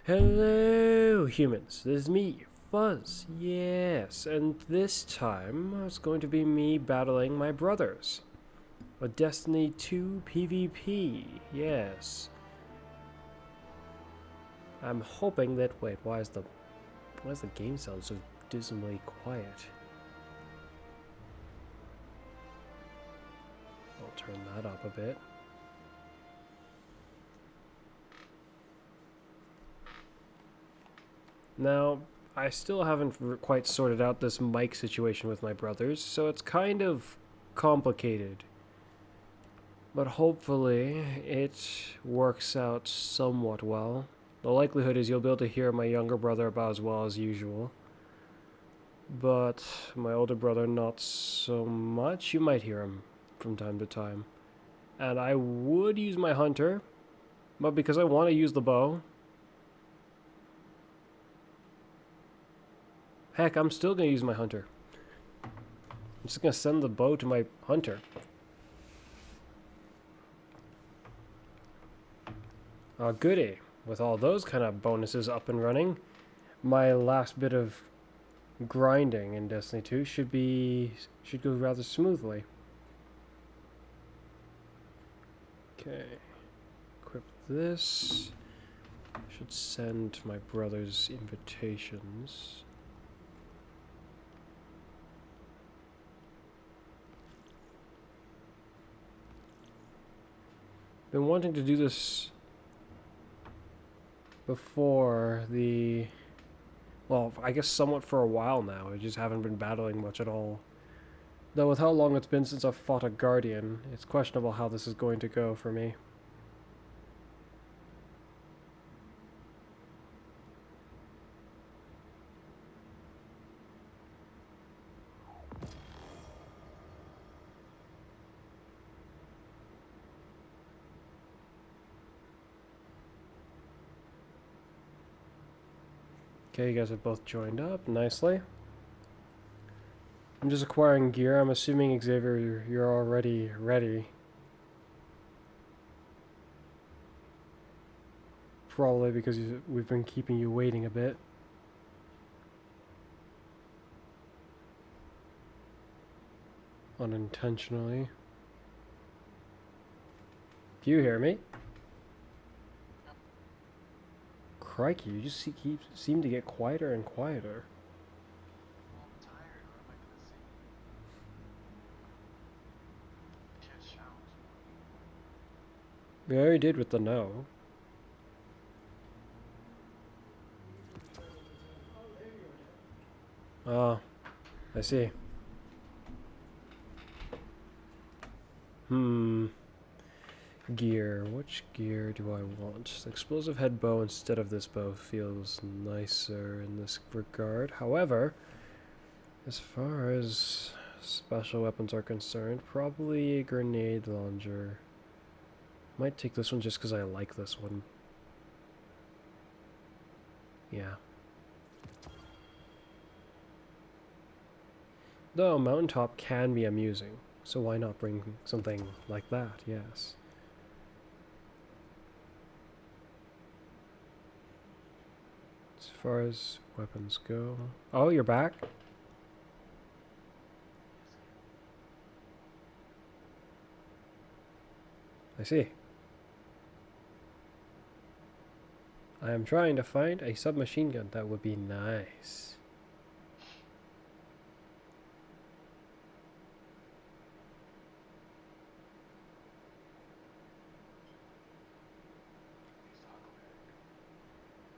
Hello, humans. This is me, Fuzz. Yes, and this time it's going to be me battling my brothers. A Destiny 2 PvP. Yes. I'm hoping that. Wait, why is the game sound so dismally quiet? I'll turn that up a bit. Now, I still haven't quite sorted out this mic situation with my brothers, so it's kind of complicated. But hopefully, it works out somewhat well. The likelihood is you'll be able to hear my younger brother about as well as usual. But my older brother, not so much. You might hear him from time to time. And I would use my hunter, but because I want to use the bow, heck, I'm still going to use my hunter. I'm just going to send the bow to my hunter. Goody. With all those kind of bonuses up and running, my last bit of grinding in Destiny 2 should go rather smoothly. Okay. Equip this. Should send my brothers invitations. Been wanting to do this before the... Well, I guess somewhat for a while now. I just haven't been battling much at all. Though with how long it's been since I've fought a Guardian, it's questionable how this is going to go for me. Okay, you guys have both joined up nicely. I'm just acquiring gear. I'm assuming, Xavier, you're already ready. Probably because we've been keeping you waiting a bit. Unintentionally. Do you hear me? Crikey, you just seem to get quieter and quieter. We already did with the no. Ah, I see. Gear. Which gear do I want? The explosive head bow instead of this bow feels nicer in this regard. However, as far as special weapons are concerned, probably a grenade launcher. Might take this one just because I like this one. Yeah. Though mountaintop can be amusing, so why not bring something like that? Yes. As far as weapons go... Oh, you're back? I see. I am trying to find a submachine gun. That would be nice.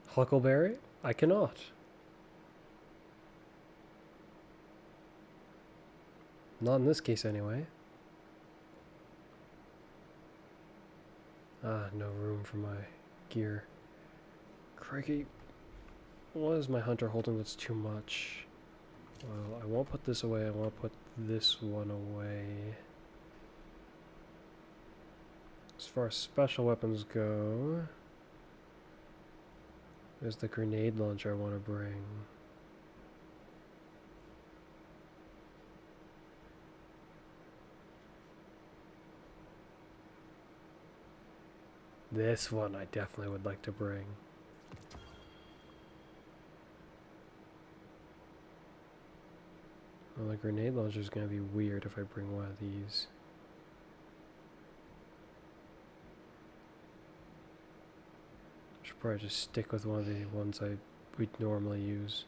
Huckleberry? I cannot. Not in this case, anyway. Ah, no room for my gear. Crikey. What is my hunter holding that's too much? Well, I won't put this away. I want to put this one away. As far as special weapons go, there's the grenade launcher I want to bring. This one I definitely would like to bring. Well, the grenade launcher is going to be weird if I bring one of these. Should probably just stick with one of the ones we'd normally use.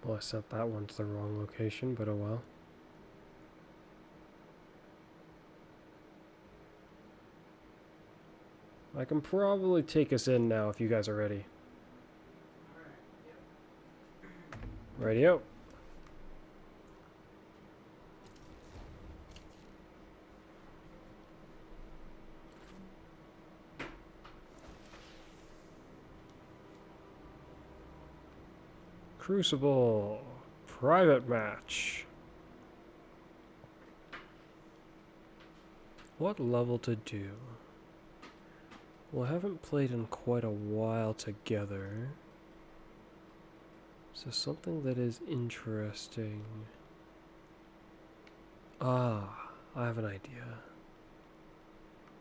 Well, I set that one to the wrong location, but oh well. I can probably take us in now if you guys are ready. Radio. Crucible. Private match. What level to do? Well, I haven't played in quite a while together. So something that is interesting. Ah, I have an idea.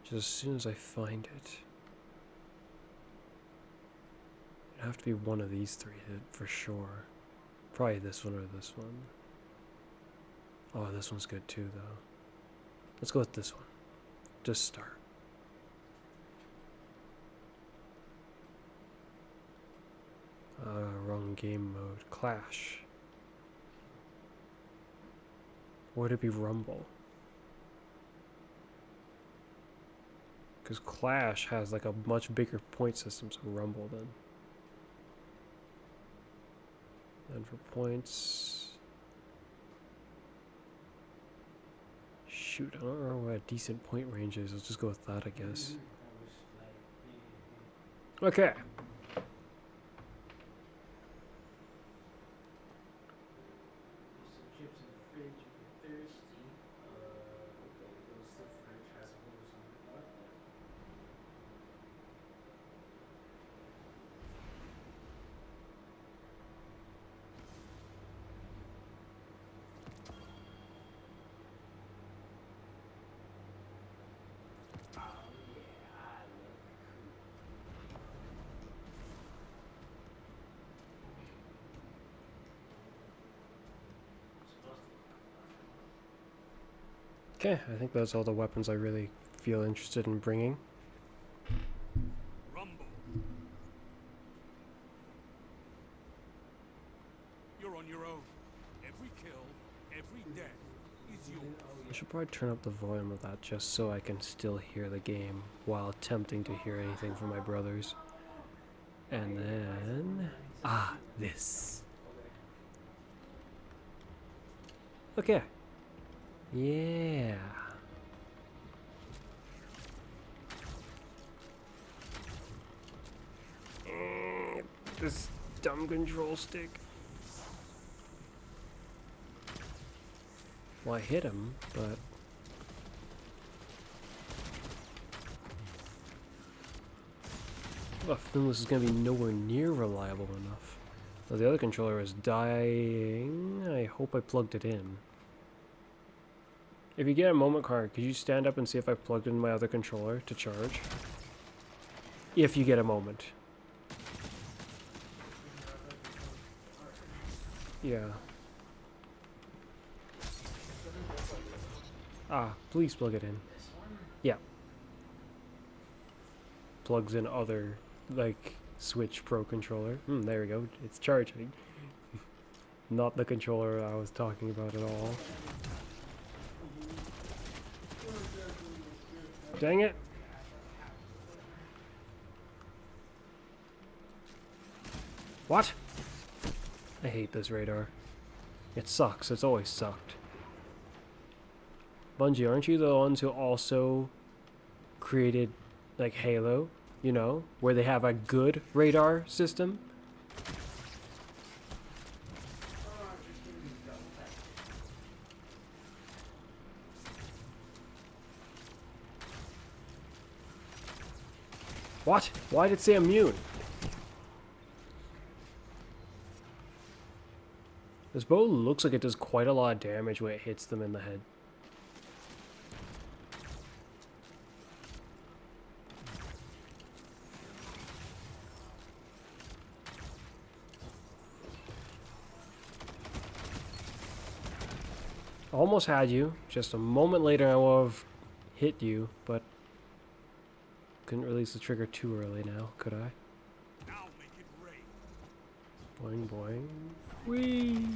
Just as soon as I find it. It'd have to be one of these three for sure. Probably this one or this one. Oh, this one's good too though. Let's go with this one. Just start. Wrong game mode. Clash. Would it be Rumble? Because Clash has like a much bigger point system, so Rumble then. And for points... Shoot, I don't know what a decent point range is. Let's just go with that, I guess. Okay. Okay, I think those are all the weapons I really feel interested in bringing. Rumble. You're on your own. Every kill, every death is yours. I should probably turn up the volume of that just so I can still hear the game while attempting to hear anything from my brothers. And then... this. Okay. Yeah. This dumb control stick. Well, I hit him, but... I have a feeling this is going to be nowhere near reliable enough. Now, the other controller is dying. I hope I plugged it in. If you get a moment card, could you stand up and see if I plugged in my other controller to charge? If you get a moment. Yeah. Please plug it in. Yeah. Plugs in other, like, Switch Pro controller. There we go. It's charging. Not the controller I was talking about at all. Dang it. What? I hate this radar. It sucks. It's always sucked. Bungie, aren't you the ones who also created, like, Halo? You know, where they have a good radar system? What? Why did it say immune? This bow looks like it does quite a lot of damage when it hits them in the head. Almost had you. Just a moment later I would have hit you, but couldn't release the trigger too early now, could I? Now make it rain. Boing boing. Whee!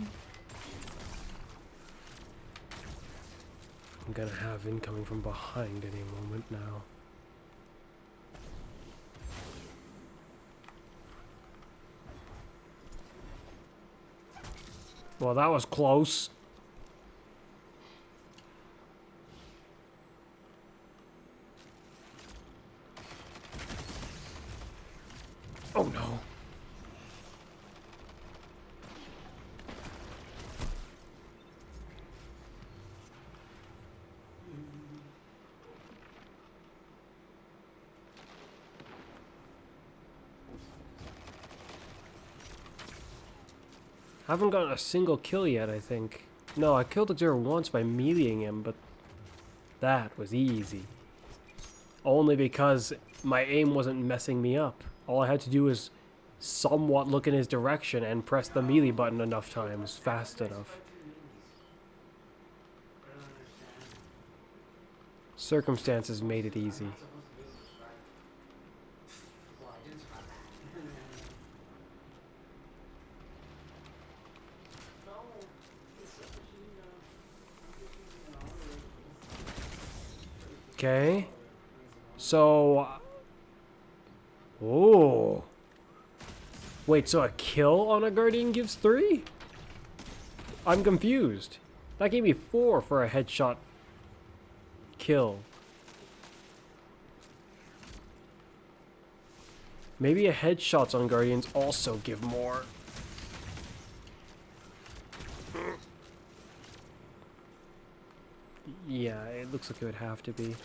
I'm gonna have incoming from behind any moment now. Well, that was close. Oh no. I haven't gotten a single kill yet, I think. No, I killed Xer once by meleeing him, but that was easy. Only because my aim wasn't messing me up. All I had to do was somewhat look in his direction and press the melee button enough times, fast enough. Circumstances made it easy. Okay. So... Oh. Wait, so a kill on a Guardian gives 3? I'm confused. That gave me 4 for a headshot kill. Maybe a headshots on Guardians also give more. Yeah, it looks like it would have to be.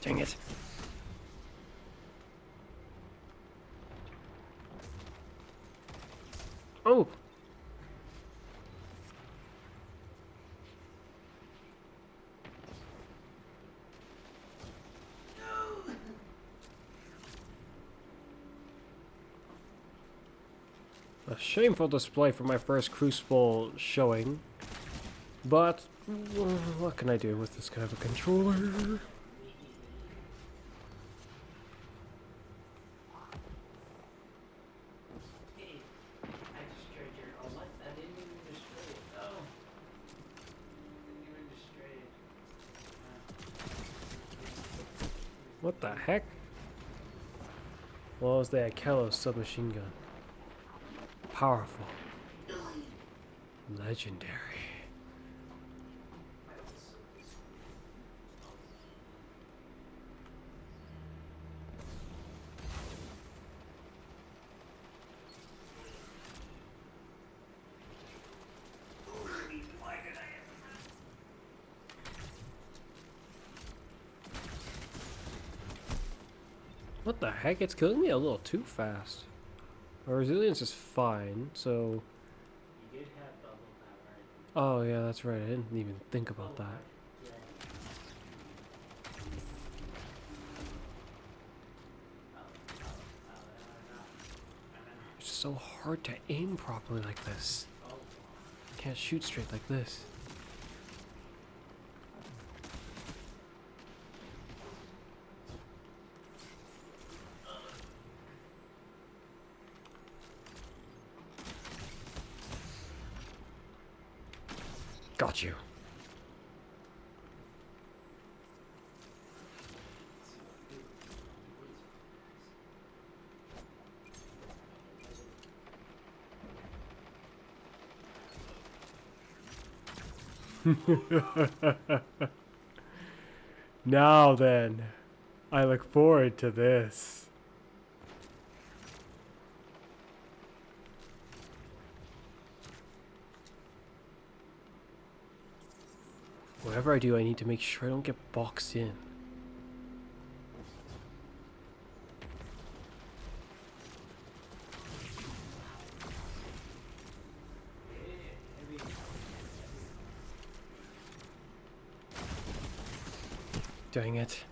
Dang it. Oh! A shameful display for my first Crucible showing. But, what can I do with this kind of a controller? What the heck? What was the Akalos submachine gun? Powerful. Legendary. What the heck? It's killing me a little too fast. My resilience is fine, so... You did have double power. Oh yeah, that's right. I didn't even think about that. It's so hard to aim properly like this. Can't shoot straight like this. Got you. Now then, I look forward to this. Whatever I do, I need to make sure I don't get boxed in. Dang it.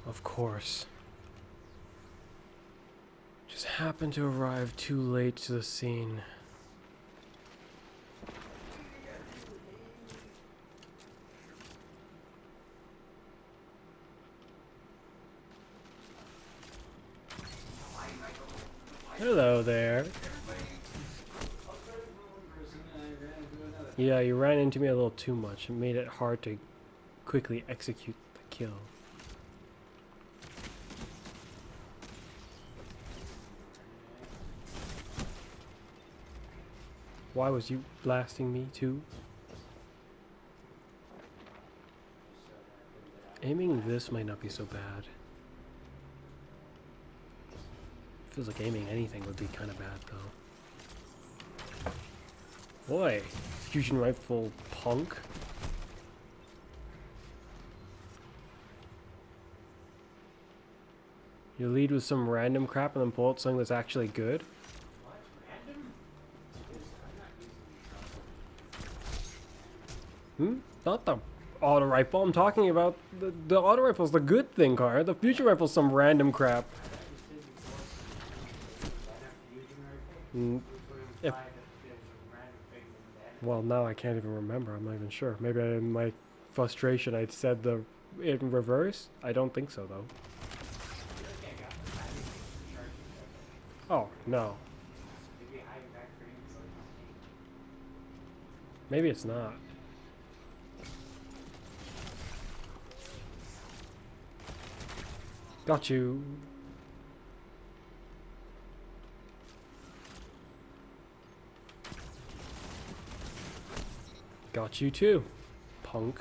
Of course. Just happened to arrive too late to the scene. Hello there. Yeah, you ran into me a little too much. It made it hard to quickly execute the kill. Why was you blasting me too? Aiming this might not be so bad. Feels like aiming anything would be kind of bad though. Boy, fusion rifle punk. You lead with some random crap and then pull out something that's actually good? What? Random? I'm not using Not the auto rifle. I'm talking about the auto rifle's the good thing, Car. The fusion rifle's some random crap. If, well, now I can't even remember. I'm not even sure. Maybe in my frustration I said the in reverse. I don't think so though. Oh no. Maybe it's not. Got you. Got you too, punk.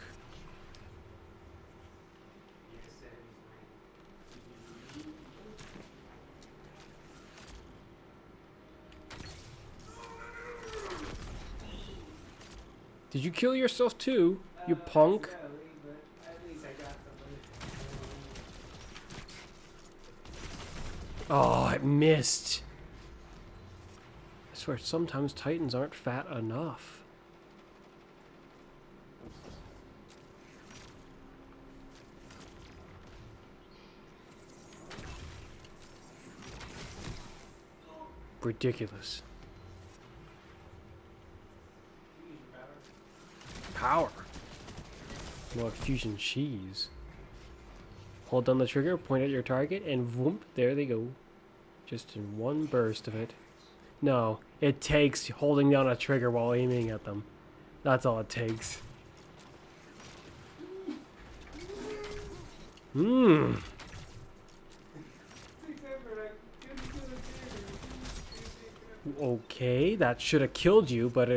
Did you kill yourself too, you punk? Oh, I missed. I swear, sometimes Titans aren't fat enough. Ridiculous. Power. More fusion cheese. Hold down the trigger, point at your target, and voom, there they go. Just in one burst of it. No, it takes holding down a trigger while aiming at them. That's all it takes. Okay, that should have killed you, but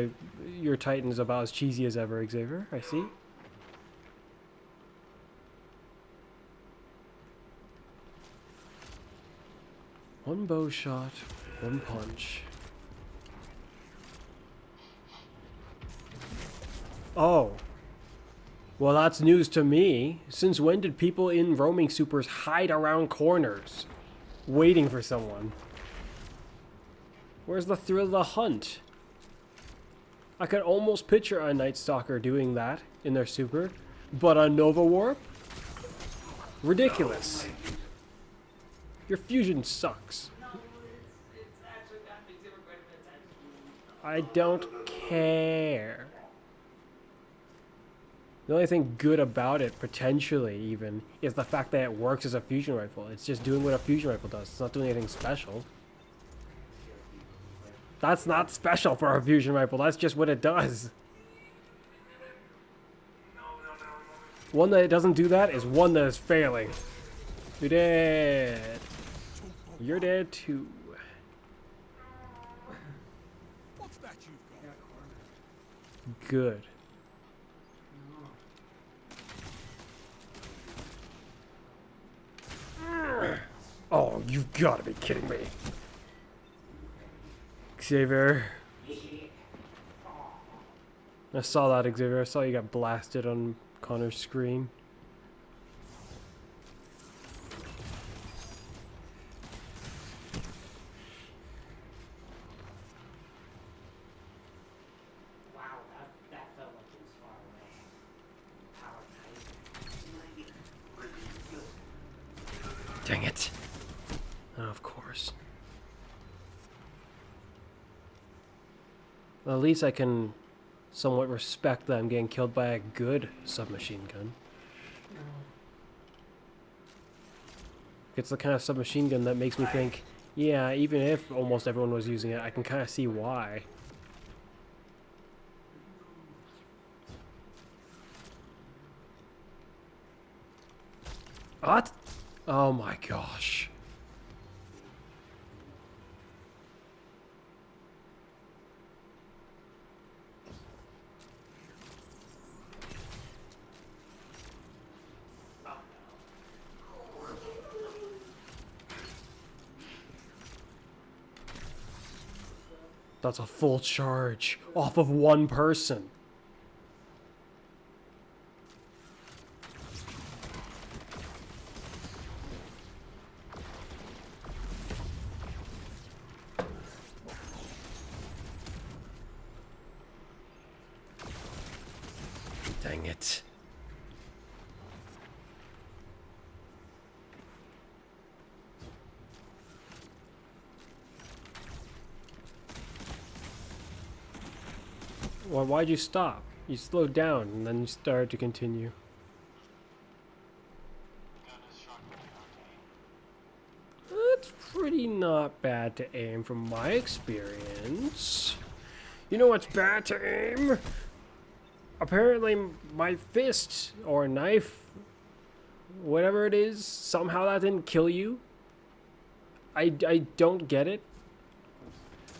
your Titan is about as cheesy as ever, Xavier. I see. One bow shot, one punch. Oh. Well, that's news to me. Since when did people in roaming supers hide around corners, waiting for someone? Where's the thrill of the hunt? I could almost picture a Night Stalker doing that in their super, but a Nova Warp? Ridiculous. Your fusion sucks. I don't care. The only thing good about it, potentially even, is the fact that it works as a fusion rifle. It's just doing what a fusion rifle does. It's not doing anything special. That's not special for a fusion rifle. That's just what it does. One that doesn't do that is one that is failing. You're dead. You're dead too. What's that you've got? Good. Oh, you've got to be kidding me. Xavier. I saw that, Xavier. I saw you got blasted on Connor's screen. Wow, that felt like it was far away. Power Dang it. Oh, of course. Well, at least I can somewhat respect that I'm getting killed by a good submachine gun. It's the kind of submachine gun that makes me think, yeah, even if almost everyone was using it, I can kind of see why. What? Oh my gosh. That's a full charge off of one person. Dang it. Well, why'd you stop? You slowed down and then you started to continue. That's pretty not bad to aim from my experience. You know what's bad to aim? Apparently my fist or knife, whatever it is, somehow that didn't kill you. I don't get it.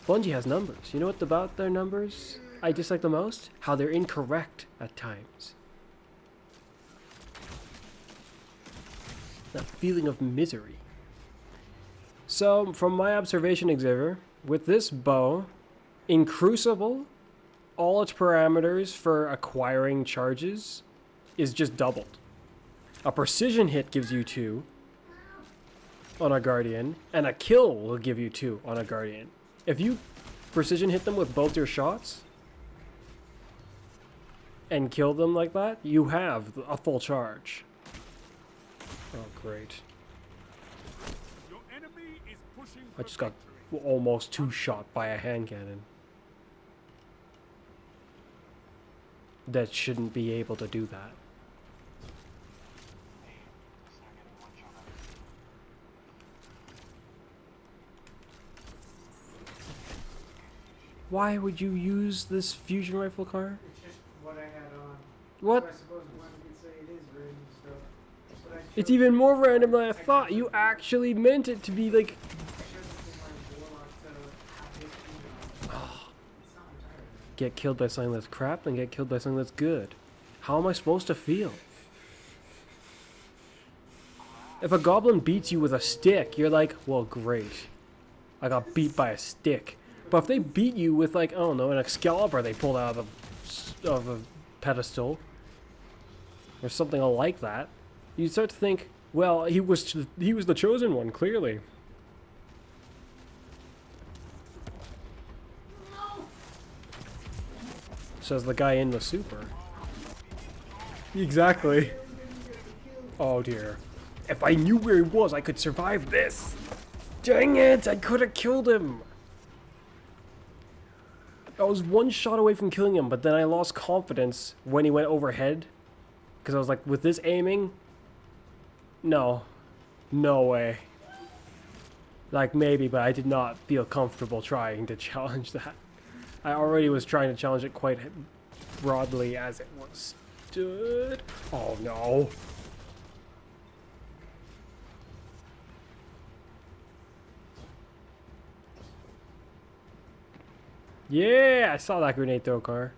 Bungie has numbers. You know what about their numbers I dislike the most? How they're incorrect at times. That feeling of misery. So, from my observation, Xavier, with this bow, in Crucible, all its parameters for acquiring charges is just doubled. A precision hit gives you 2 on a Guardian, and a kill will give you 2 on a Guardian. If you precision hit them with both your shots and kill them like that, you have a full charge. Oh, great. Your enemy is pushing I for just got victory. almost 2-shot by a hand cannon. That shouldn't be able to do that. Why would you use this fusion rifle car? It's just what I had on. What? So I suppose one could say it is random stuff. But I It's chose even it- more random than I thought. You actually meant it to be like... I chose it for my warlock to have his feet on. It's not entirely. Get killed by something that's crap and get killed by something that's good. How am I supposed to feel? If a goblin beats you with a stick, you're like, well, great. I got beat by a stick. But if they beat you with, like, I don't know, an Excalibur they pulled out of a pedestal, or something like that, you start to think, well, he was the chosen one, clearly. Says the guy in the super. Exactly. Oh dear. If I knew where he was, I could survive this. Dang it, I could have killed him. I was 1 shot away from killing him, but then I lost confidence when he went overhead. Because I was like, with this aiming, no. No way. Like, maybe, but I did not feel comfortable trying to challenge that. I already was trying to challenge it quite broadly as it was. Dude. Oh, no. Yeah, I saw that grenade throw car.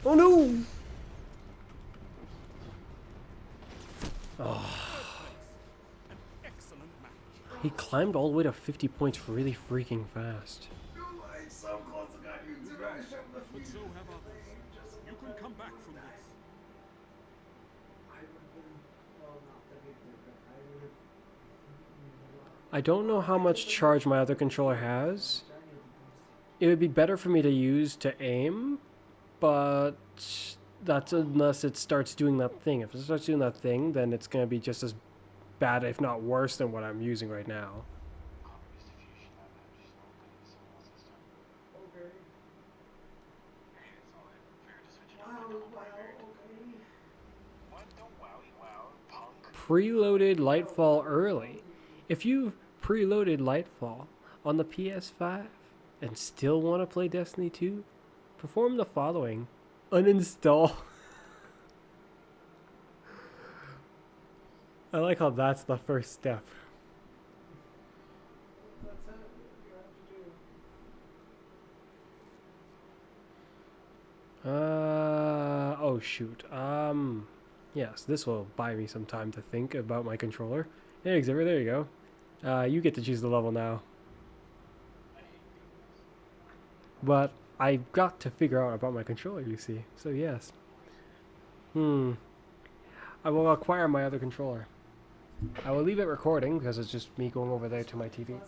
Oh no! Excellent match. He climbed all the way to 50 points really freaking fast. But so have others. You can come back from this. I would have been, well, not the victor, but I would have. I don't know how much charge my other controller has. It would be better for me to use to aim, but that's unless it starts doing that thing. If it starts doing that thing, then it's going to be just as bad, if not worse, than what I'm using right now. Okay. Wow, okay. Preloaded Lightfall early. If you've preloaded Lightfall on the PS5 and still want to play Destiny 2, perform the following. Uninstall. I like how that's the first step. That's it. You have to do. Oh shoot. Yes, this will buy me some time to think about my controller. Hey, Exhibit, there you go. You get to choose the level now. But I've got to figure out about my controller, you see. So yes. I will acquire my other controller. I will leave it recording because it's just me going over there to my TV.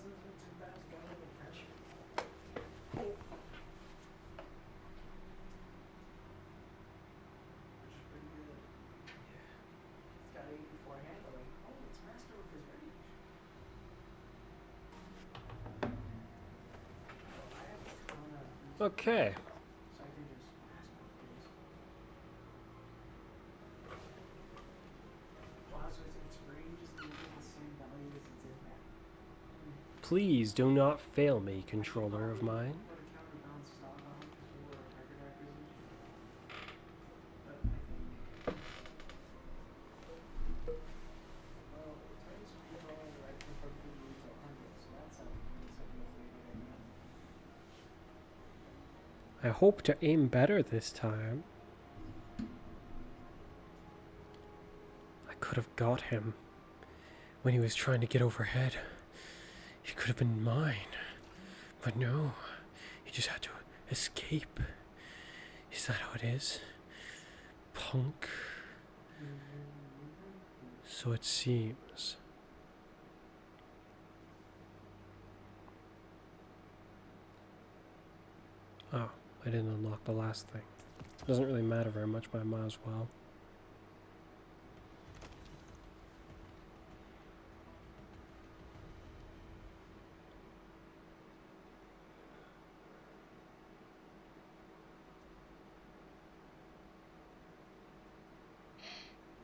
Okay. Please do not fail me, controller of mine. I hope to aim better this time. I could have got him when he was trying to get overhead. He could have been mine. But no, he just had to escape. Is that how it is? Punk. So it seems. Oh, I didn't unlock the last thing. Doesn't really matter very much, but I might as well.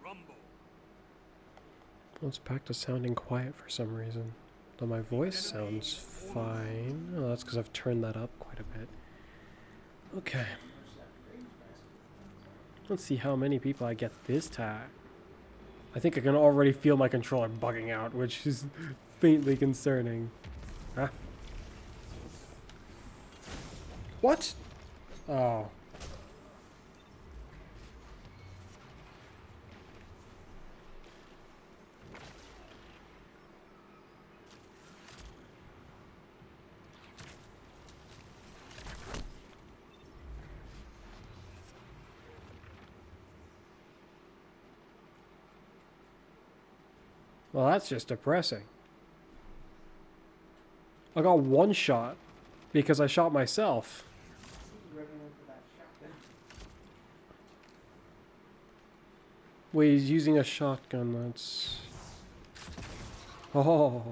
Rumble. Well, it's back to sounding quiet for some reason. Though my voice sounds fine. Oh, that's because I've turned that up quite a bit. Okay. Let's see how many people I get this time. I think I can already feel my controller bugging out, which is faintly concerning. Huh? What? Oh. Well, that's just depressing. I got one shot because I shot myself. Wait, he's using a shotgun. That's... Oh.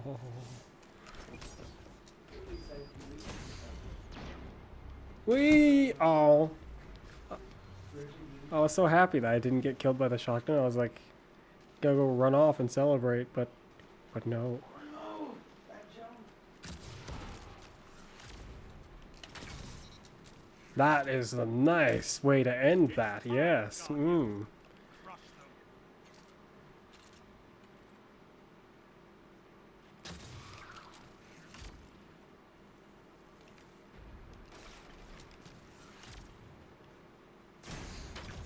Wee! Oh. I was so happy that I didn't get killed by the shotgun. I was like, gonna go run off and celebrate, but no. That is a nice way to end that, yes.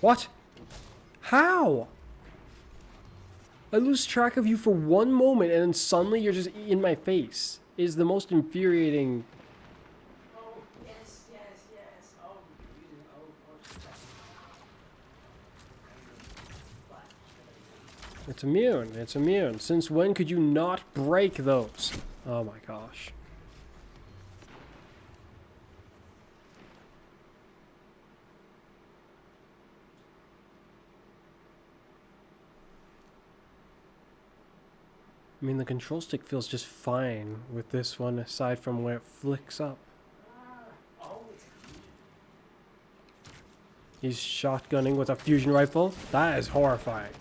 What? How? I lose track of you for one moment and then suddenly you're just in my face. It is the most infuriating. Oh, yes. Oh, It's immune. It's immune. Since when could you not break those? Oh my gosh. I mean, the control stick feels just fine with this one, aside from where it flicks up. Oh, it's a fusion. He's shotgunning with a fusion rifle. That is horrifying.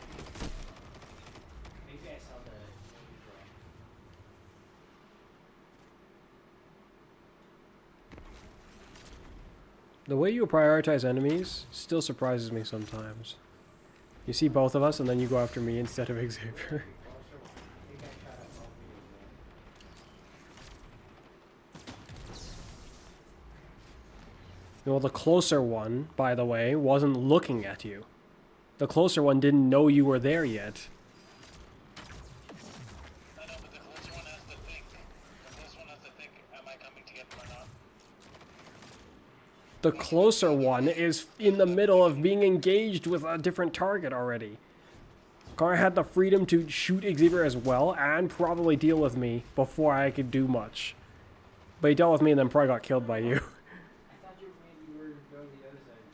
Maybe I saw the name wrong. The way you prioritize enemies still surprises me sometimes. You see both of us, and then you go after me instead of Xavier. I think I shot at both of you. Well, the closer one, by the way, wasn't looking at you. The closer one didn't know you were there yet. I know, but the closer one has to think. The closer one has to think, am I coming to get them or not? The closer one is in the middle of being engaged with a different target already. Car had the freedom to shoot Xavier as well, and probably deal with me before I could do much. But he dealt with me and then probably got killed by you. I thought you maybe were going the other side.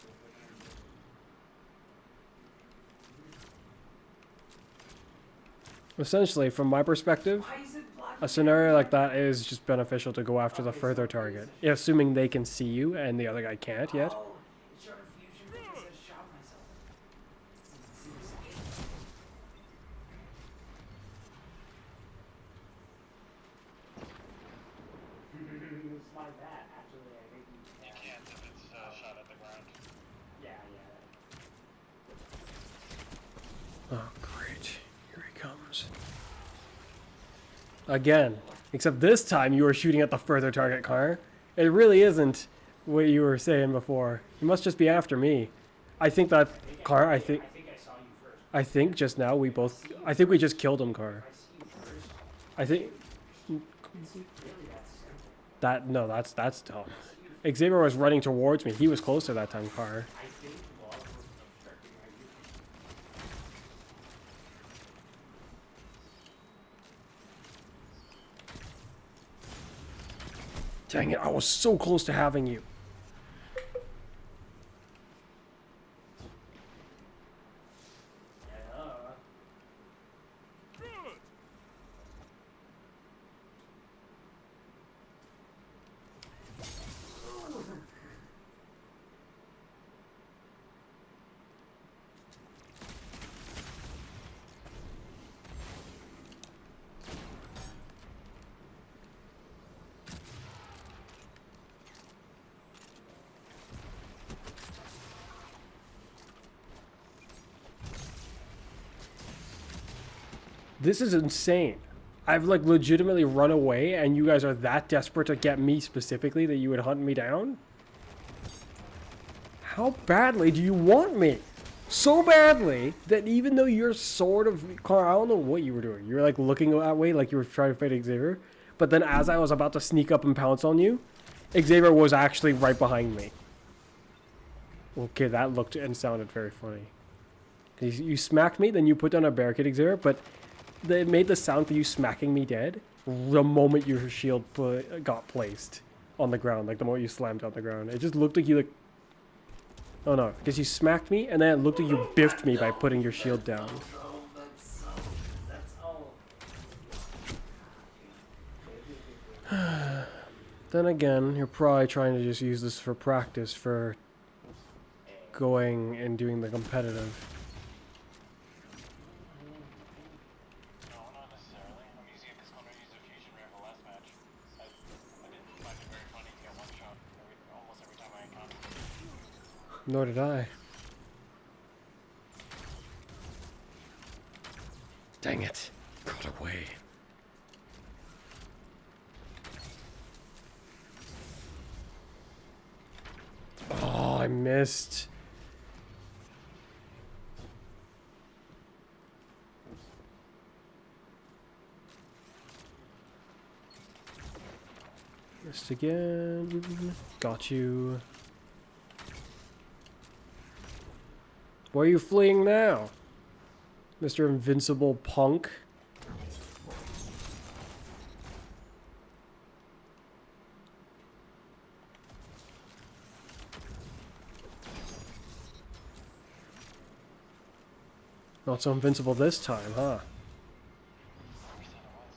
Essentially, from my perspective, Why is it black? a scenario like that is just beneficial to go after the further target. Assuming they can see you and the other guy can't yet. Oh, it showed a fusion because I shot myself. It's my bad, actually. I think You can't if it's shot at the ground. yeah. Oh, great. Here he comes. Again. Except this time you were shooting at the further target, car. It really isn't what you were saying before. You must just be after me. I think that, car, I think I saw you first. I think just now we both, I think we just killed him, car. I see you first. I think It's really that simple. that, no, that's dumb. Xavier was running towards me. He was closer that time, car. I think the ball was obstructing my view. Dang it, I was so close to having you. Good. This is insane. I've like legitimately run away and you guys are that desperate to get me specifically that you would hunt me down? How badly do you want me? So badly that even though you're sort of, Car, I don't know what you were doing. You were like looking that way like you were trying to fight Xavier. But then as I was about to sneak up and pounce on you, Xavier was actually right behind me. Okay, that looked and sounded very funny. You smacked me, then you put down a barricade, Xavier, but it made the sound for you smacking me dead the moment your shield got placed on the ground, like the moment you slammed on the ground. It just looked like you like... Oh no, because you smacked me and then it looked like you biffed me by putting your shield down. That's all. Then again, you're probably trying to just use this for practice for going and doing the competitive. No, not necessarily. I'm using it because when I used a fusion rifle last match, I didn't find it very funny to get one shot almost every time I encountered it. Nor did I. Dang it. Got away. Oh, I missed. Missed again. Got you. Where are you fleeing now? Mr. Invincible Punk? Not so invincible this time, huh? Whoever said it was.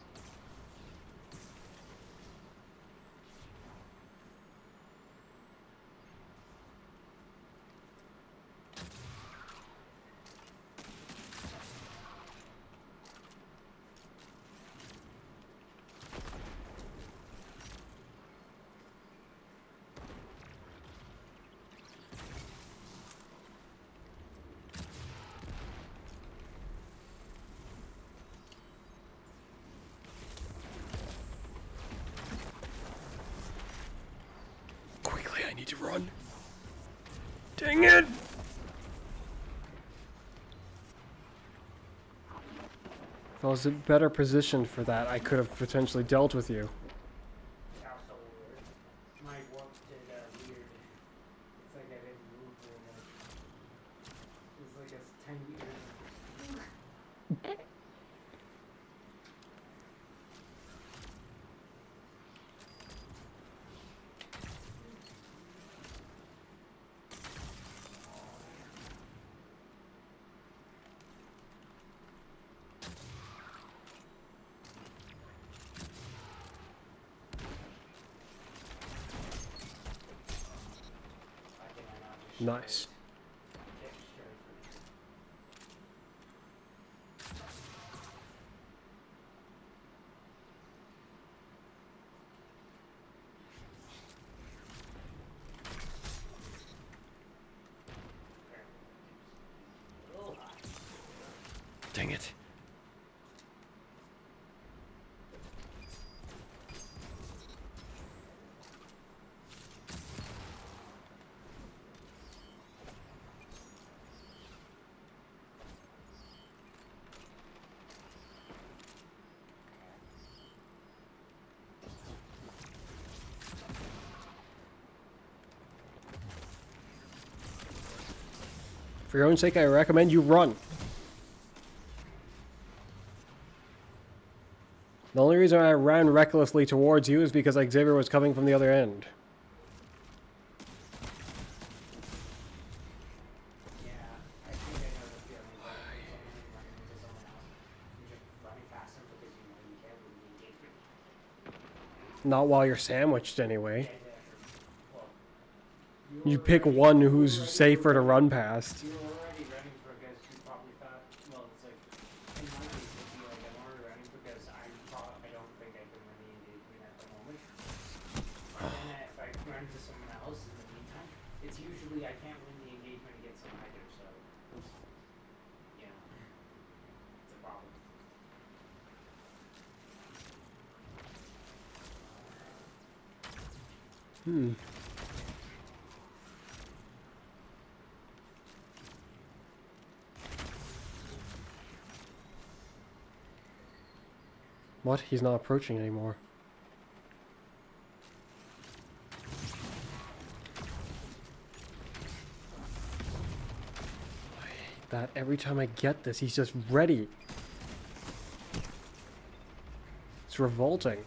Quickly, I need to run. Dang it! If I was better positioned for that, I could have potentially dealt with you. That was so weird. My warp did weird. It's like I didn't move very much. It was like a tiny ear. Why can I not just Nice. get straight for me? Oh, Dang it. For your own sake, I recommend you run. The only reason I ran recklessly towards you is because Xavier was coming from the other end. yeah, I think I know the feeling of someone running into someone else. You're just running past them because you know you can't really engage with. Not while you're sandwiched, anyway. Yeah, exactly. Well, You were pick ready- one you were who's ready- safer to run past. You were already running for a guys who probably thought, well, it's like, in my case, it'd be like, I'm already running because I don't think I can really engage with at the moment. And then if I run into someone else in the meantime, it's usually I can't win the engagement against them either, so, you know, it's a problem. Hmm. What? He's not approaching anymore. I hate that every time I get this, he's just ready. It's revolting.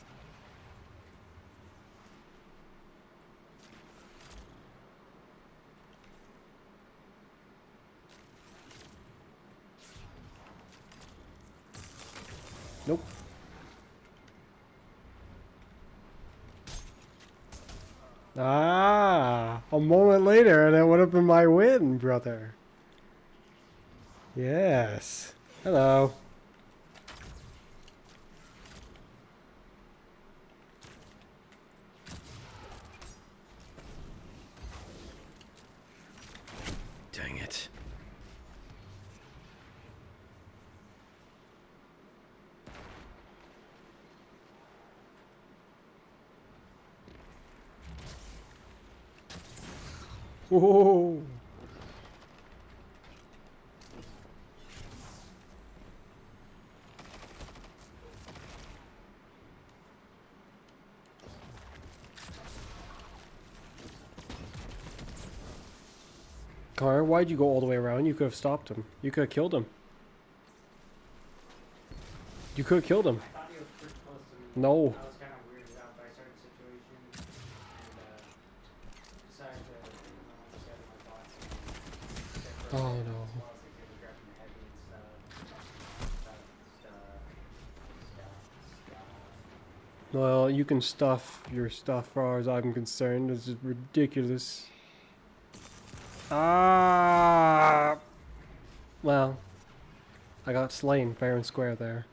Nope. Ah, a moment later and it would have been my win, brother. Yes. Hello. Dang it. Whoa. Connor, why'd you go all the way around? You could have stopped him. You could have killed him. You could have killed him. I thought he was pretty close to me. No. I was kind of weirded out by certain situations and decided to set my thoughts and check for Oh, it no. as well as like they were grabbing the heavy and stuff. Well, you can stuff your stuff as far as I'm concerned. This is ridiculous. Ah! Well, I got slain fair and square there.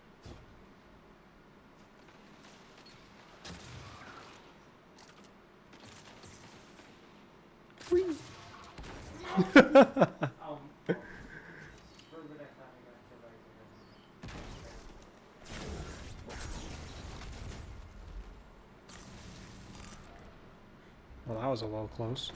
Whee! For a bit I thought I got killed by the Well, that was a little close.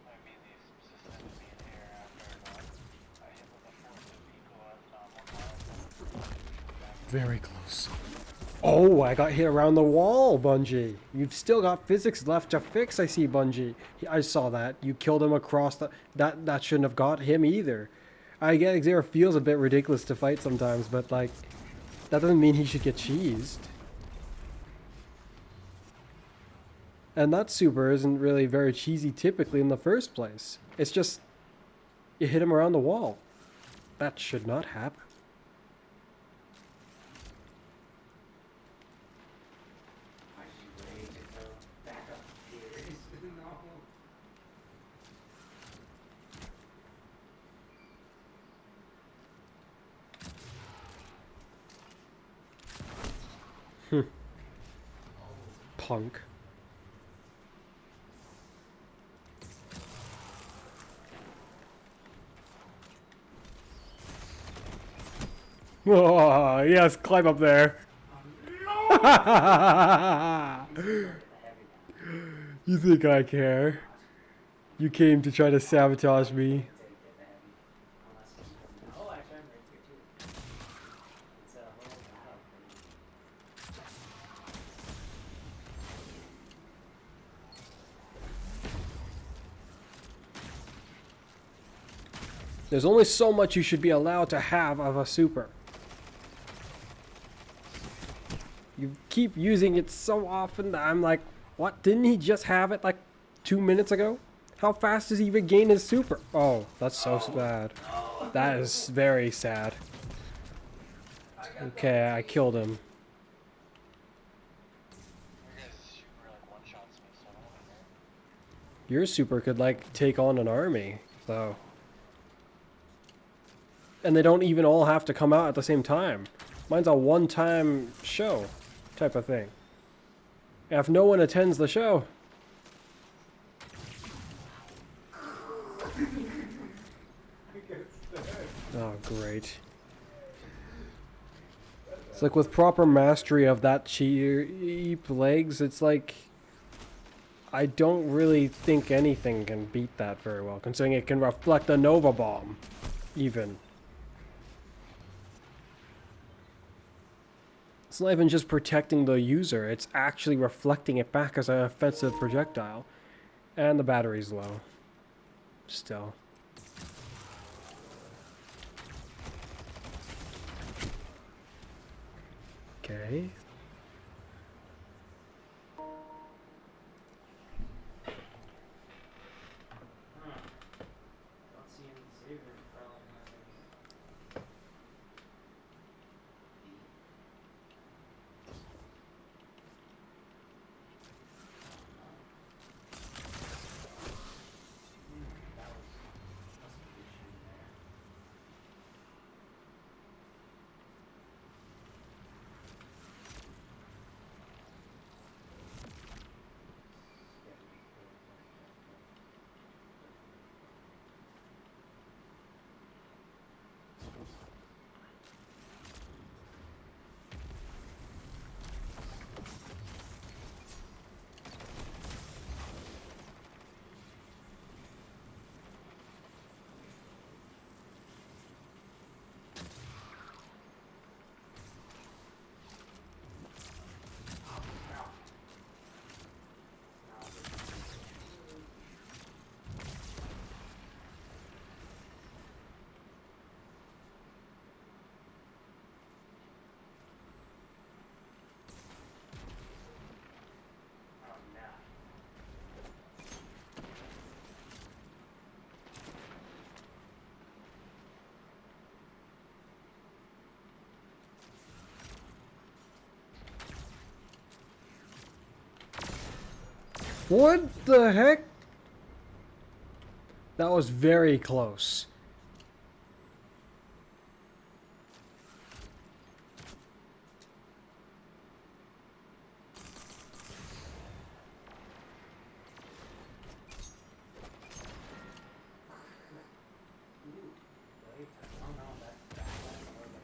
I immediately suspended me in the air after I hit with a force of equalized on 1 mile. Very close. Oh, I got hit around the wall, Bungie. You've still got physics left to fix, I see, Bungie. I saw that. You killed him across the... That shouldn't have got him either. I get Xavier feels a bit ridiculous to fight sometimes, but, like, that doesn't mean he should get cheesed. And that super isn't really very cheesy typically in the first place. It's just... You hit him around the wall. That should not happen. Why did you rage it though? Back up theories. No. Punk. Oh, yes, climb up there. You think I care? You came to try to sabotage me. Oh, actually, I'm right here too. It's a little battle for me. There's only so much you should be allowed to have of a super. You keep using it so often that I'm like, what? Didn't he just have it like 2 minutes ago? How fast does he regain his super? Oh, that's so bad. That is very sad. Okay, I killed him. Your guys' super like one-shots me, so I don't want to hear. Your super could like take on an army, though. And they don't even all have to come out at the same time. Mine's a one-time show type of thing. If no one attends the show. Oh, great. It's like with proper mastery of that cheap legs, it's like I don't really think anything can beat that very well, considering it can reflect a Nova Bomb, even. It's not even just protecting the user, it's actually reflecting it back as an offensive projectile. And the battery's low. Still. Okay. Don't see any saber probably having. That was must be a shame there. What the heck? That was very close. Right? Oh no, that's horrible.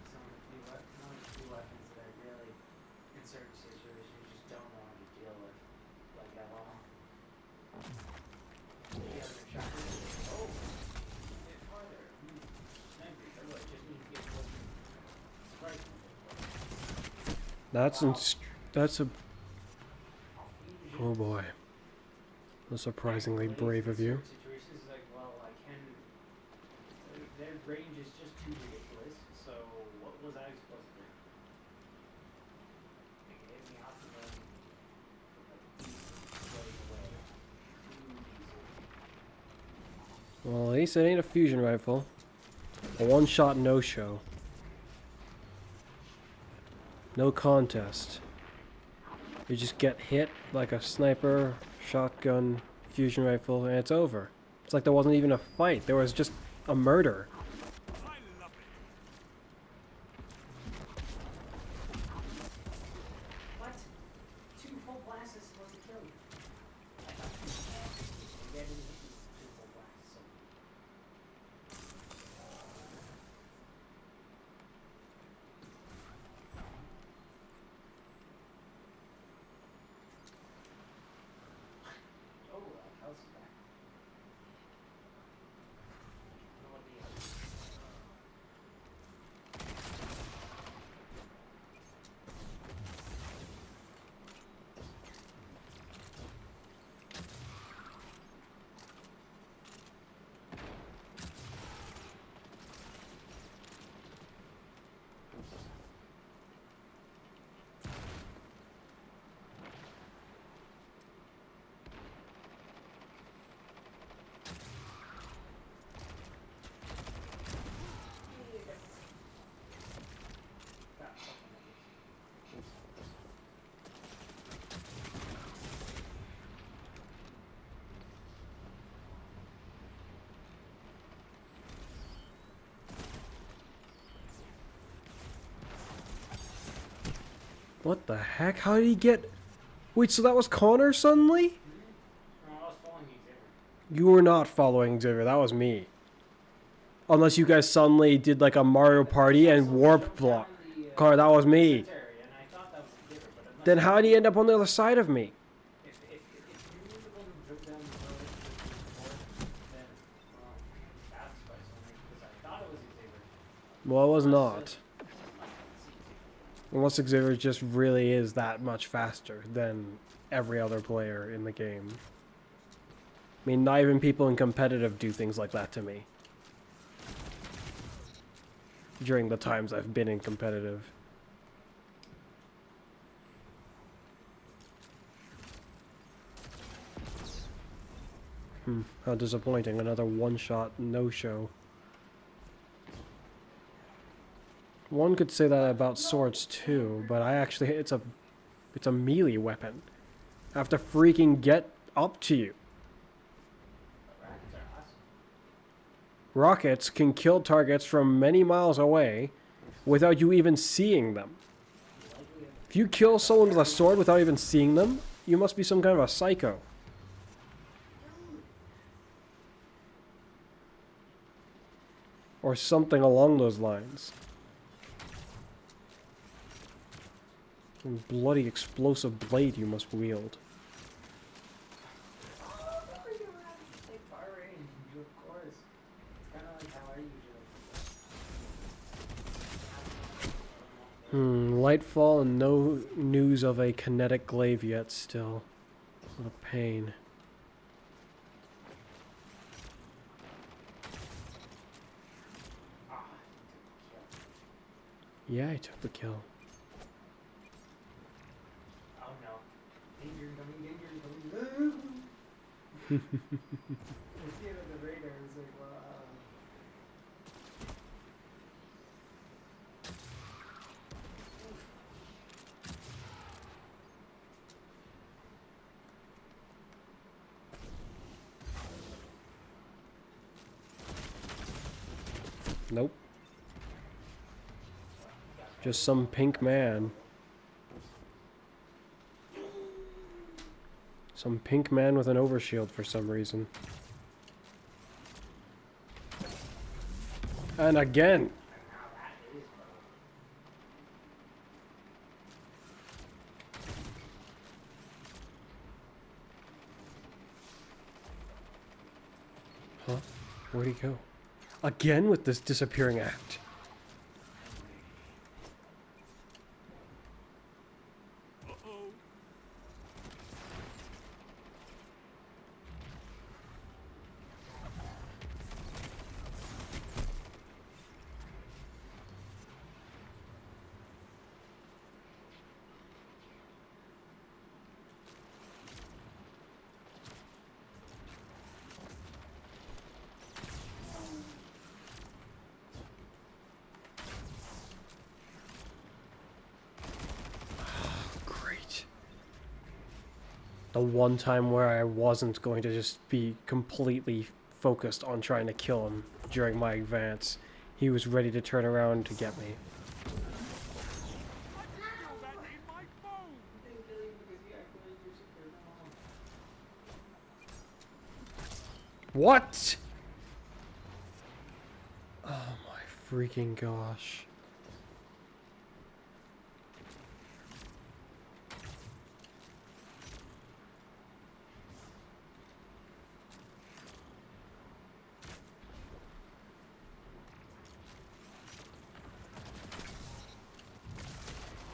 Some of the few weapons that I really, in certain situations, just don't want to deal with, like at all. The other shotgun. Oh, hit farther. Angry. I really just need to get closer. Surprisingly. That's a oh boy. That's surprisingly brave of you. Situations like, well, I can. Their range is just too ridiculous. So what was I supposed to do? They could hit me off the gun from like way away. Too easy. Well, at least it ain't a fusion rifle. A one-shot no-show. No contest. You just get hit like a sniper, shotgun, fusion rifle, and it's over. It's like there wasn't even a fight. There was just a murder. I love it. What? 2 full blasts is supposed to kill you. I thought 2 blasts. Maybe I didn't hit these 2 full blasts. So. Oh, how's it back? No idea. Got something at least. What the heck? How did he get... Wait, so that was Connor suddenly? No, I was following you, Xavier. You were not following Xavier, that was me. Unless you guys suddenly did like a Mario Party and warp block. Connor, that was me. And I thought that was Xavier, but it must Then how did he end up on the other side of me? if you were the one who drove down the road before, then that's why because I thought it was Xavier. Well, it was not. See. Unless Xavier just really is that much faster than every other player in the game. I mean, not even people in competitive do things like that to me. During the times I've been in competitive. How disappointing. Another one-shot no-show. One could say that about swords too, but it's a melee weapon. I have to freaking get up to you. Rockets are awesome. Rockets can kill targets from many miles away without you even seeing them. If you kill someone with a sword without even seeing them, you must be some kind of a psycho. Or something along those lines. Bloody explosive blade you must wield. Like far range, of course. It's kind of like how I usually. Lightfall and no news of a kinetic glaive yet still. What a pain. Yeah, I took the kill. Oh no. Danger coming. I see it on the radar. It's like, wow. Nope. Just some pink man. Some pink man with an overshield for some reason. And again. Huh? Where'd he go? Again with this disappearing act. Uh-oh. Great. The one time where I wasn't going to just be completely focused on trying to kill him during my advance, he was ready to turn around to get me. Feel that in my bones. What? Oh my freaking gosh.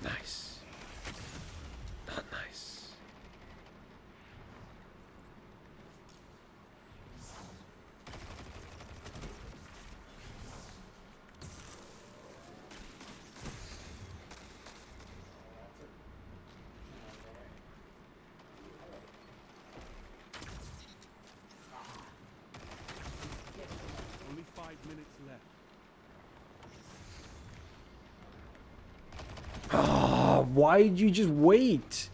Nice. Not nice. Only 5 minutes left. Ah, why did you just wait?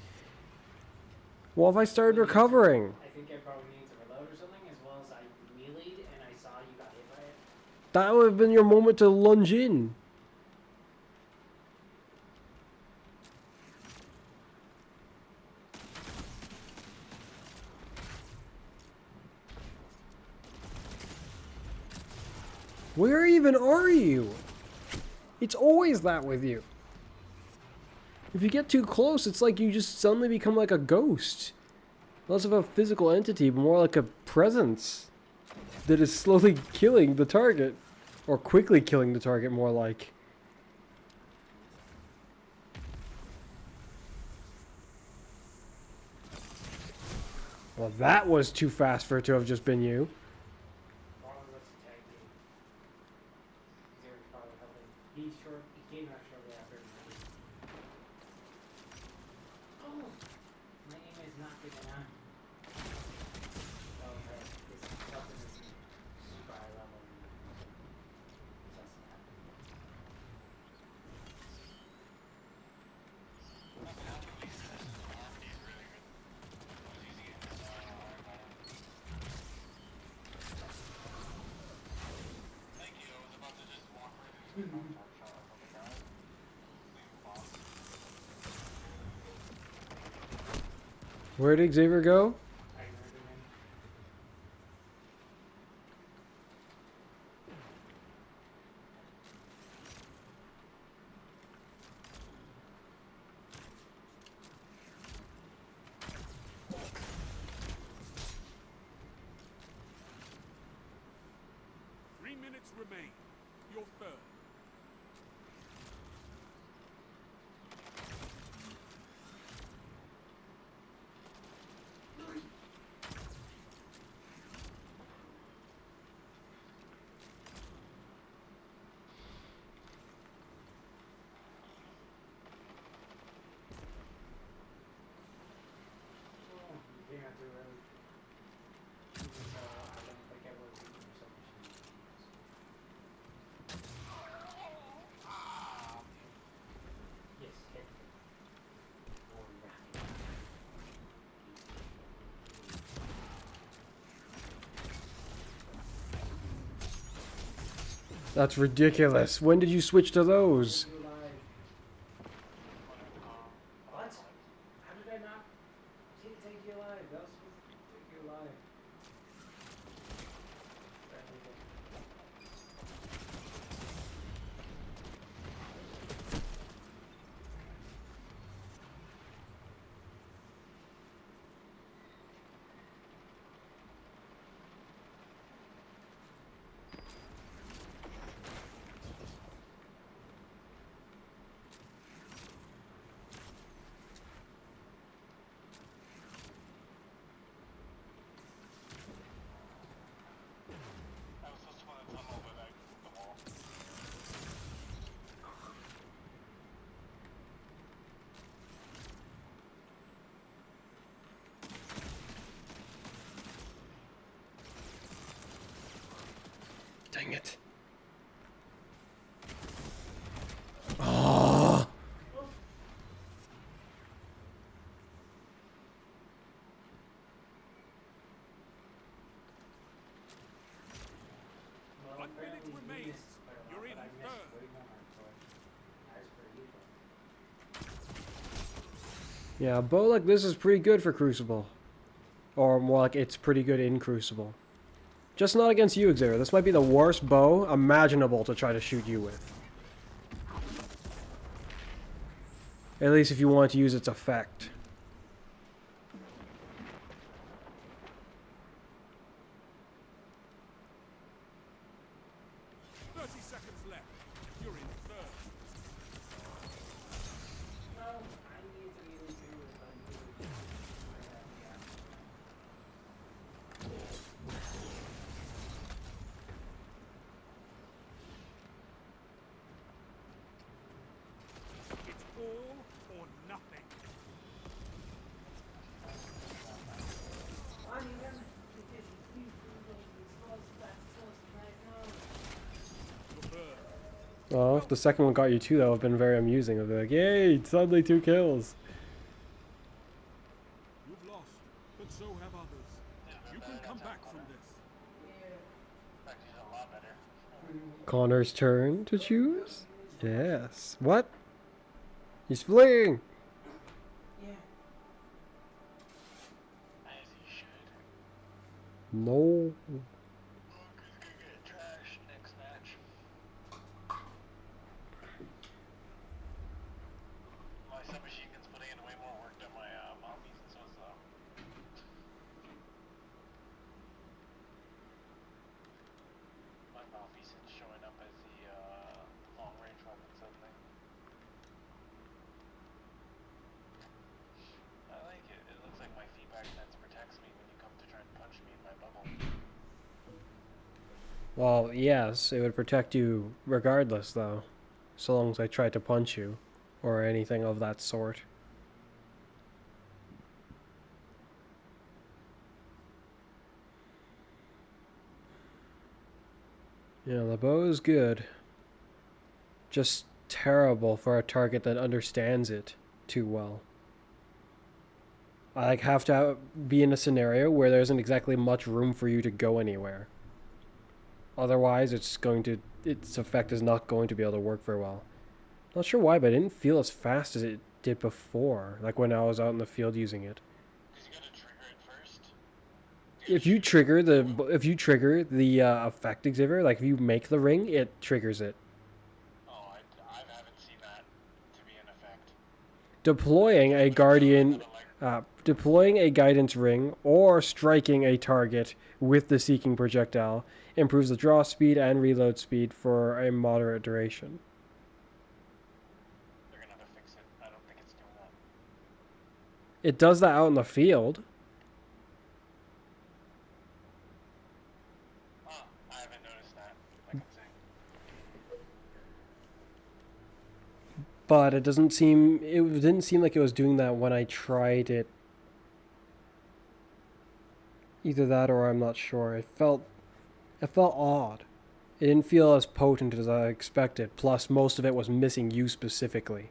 Well, if I started recovering, I think I probably needed to reload or something, as well as I meleeed and I saw you got hit by it. that would have been your moment to lunge in. Where even are you? It's always that with you. If you get too close, it's like you just suddenly become like a ghost. Less of a physical entity, but more like a presence that is slowly killing the target. Or quickly killing the target, more like. Well, that was too fast for it to have just been you. Probably was a tag team. Zero probably helping. He came out shortly after. Oh! My aim is not good enough. Oh, okay. This is something that's super high level. Just happened. Thank you, I was about to just walk right into the contact shot from the guy. Leave the boss. Where did Xavier go? I remember him. Three minutes remain. Your third. Oh, you came out too early. So I don't think I was even for some reason. Yes, hit. Or round. That's ridiculous. When did you switch to those? You alive. What? How did I not take you alive? That was supposed to take you alive. I was supposed to put a tunnel, but I moved the wall. Dang it. Oh. Well, 1 minute apparently you remains. missed quite a lot, You're in but I missed third. way more, so that's pretty good. Yeah, a bow like this is pretty good for Crucible. Or more like it's pretty good in Crucible. Just not against you, Xavier. This might be the worst bow imaginable to try to shoot you with. At least if you want to use its effect. 30 seconds left. You're in third. No, I need to get into it, but I need to It's all or nothing. You're third. Oh, if the second one got you too, that would have been very amusing. I'd be like, yay, suddenly 2 kills. You've lost, but so have others. You can come back from this. Actually, a lot better. Connor's turn to choose? Yes. What? He's fleeing! Yeah. As you should. No. Oh, he's gonna get trashed next match. My submachine gun's putting in way more work than my mommies, and so is my mouthpiece is showing up as the long range weapon suddenly. I like it. It looks like my feedback sense protects me when you come to try and punch me in my bubble. Well, yes, it would protect you regardless, though. So long as I tried to punch you. Or anything of that sort. Yeah, the bow is good. Just terrible for a target that understands it too well. I have to be in a scenario where there isn't exactly much room for you to go anywhere. Otherwise, its effect is not going to be able to work very well. Not sure why, but it didn't feel as fast as it did before, like when I was out in the field using it. Because you gotta trigger it first. If you trigger the effect exhibitor, like if you make the ring, it triggers it. Oh, I haven't seen that to be an effect. Deploying a guidance ring or striking a target with the seeking projectile improves the draw speed and reload speed for a moderate duration. They're gonna have to fix it. I don't think it's doing that. It does that out in the field. Oh, I haven't noticed that. I can say. But it didn't seem like it was doing that when I tried it. Either that or I'm not sure. It felt odd. It didn't feel as potent as I expected. Plus, most of it was missing you specifically.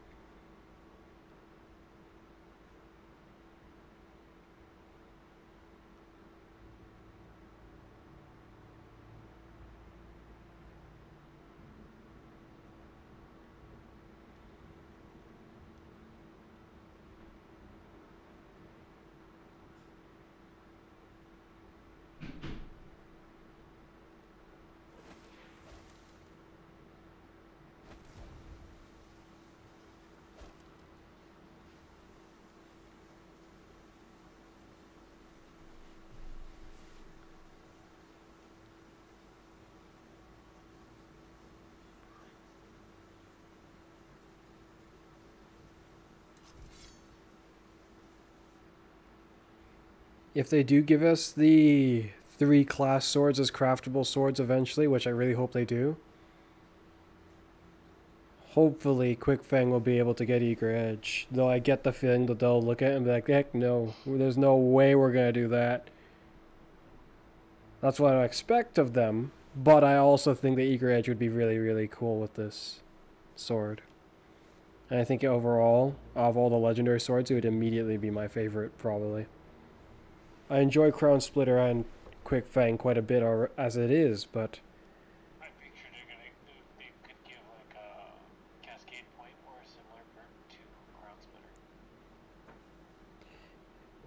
if they do give us the 3 class swords as craftable swords eventually, which I really hope they do, hopefully Quick Fang will be able to get Eager Edge. Though I get the feeling that they'll look at it and be like, heck no, there's no way we're going to do that. That's what I expect of them, but I also think that Eager Edge would be really, really cool with this sword. And I think overall, of all the legendary swords, it would immediately be my favorite, probably. I enjoy Crown Splitter and Quick Fang quite a bit as it is, but I picture they could give like a cascade point or a similar perk to Crown Splitter.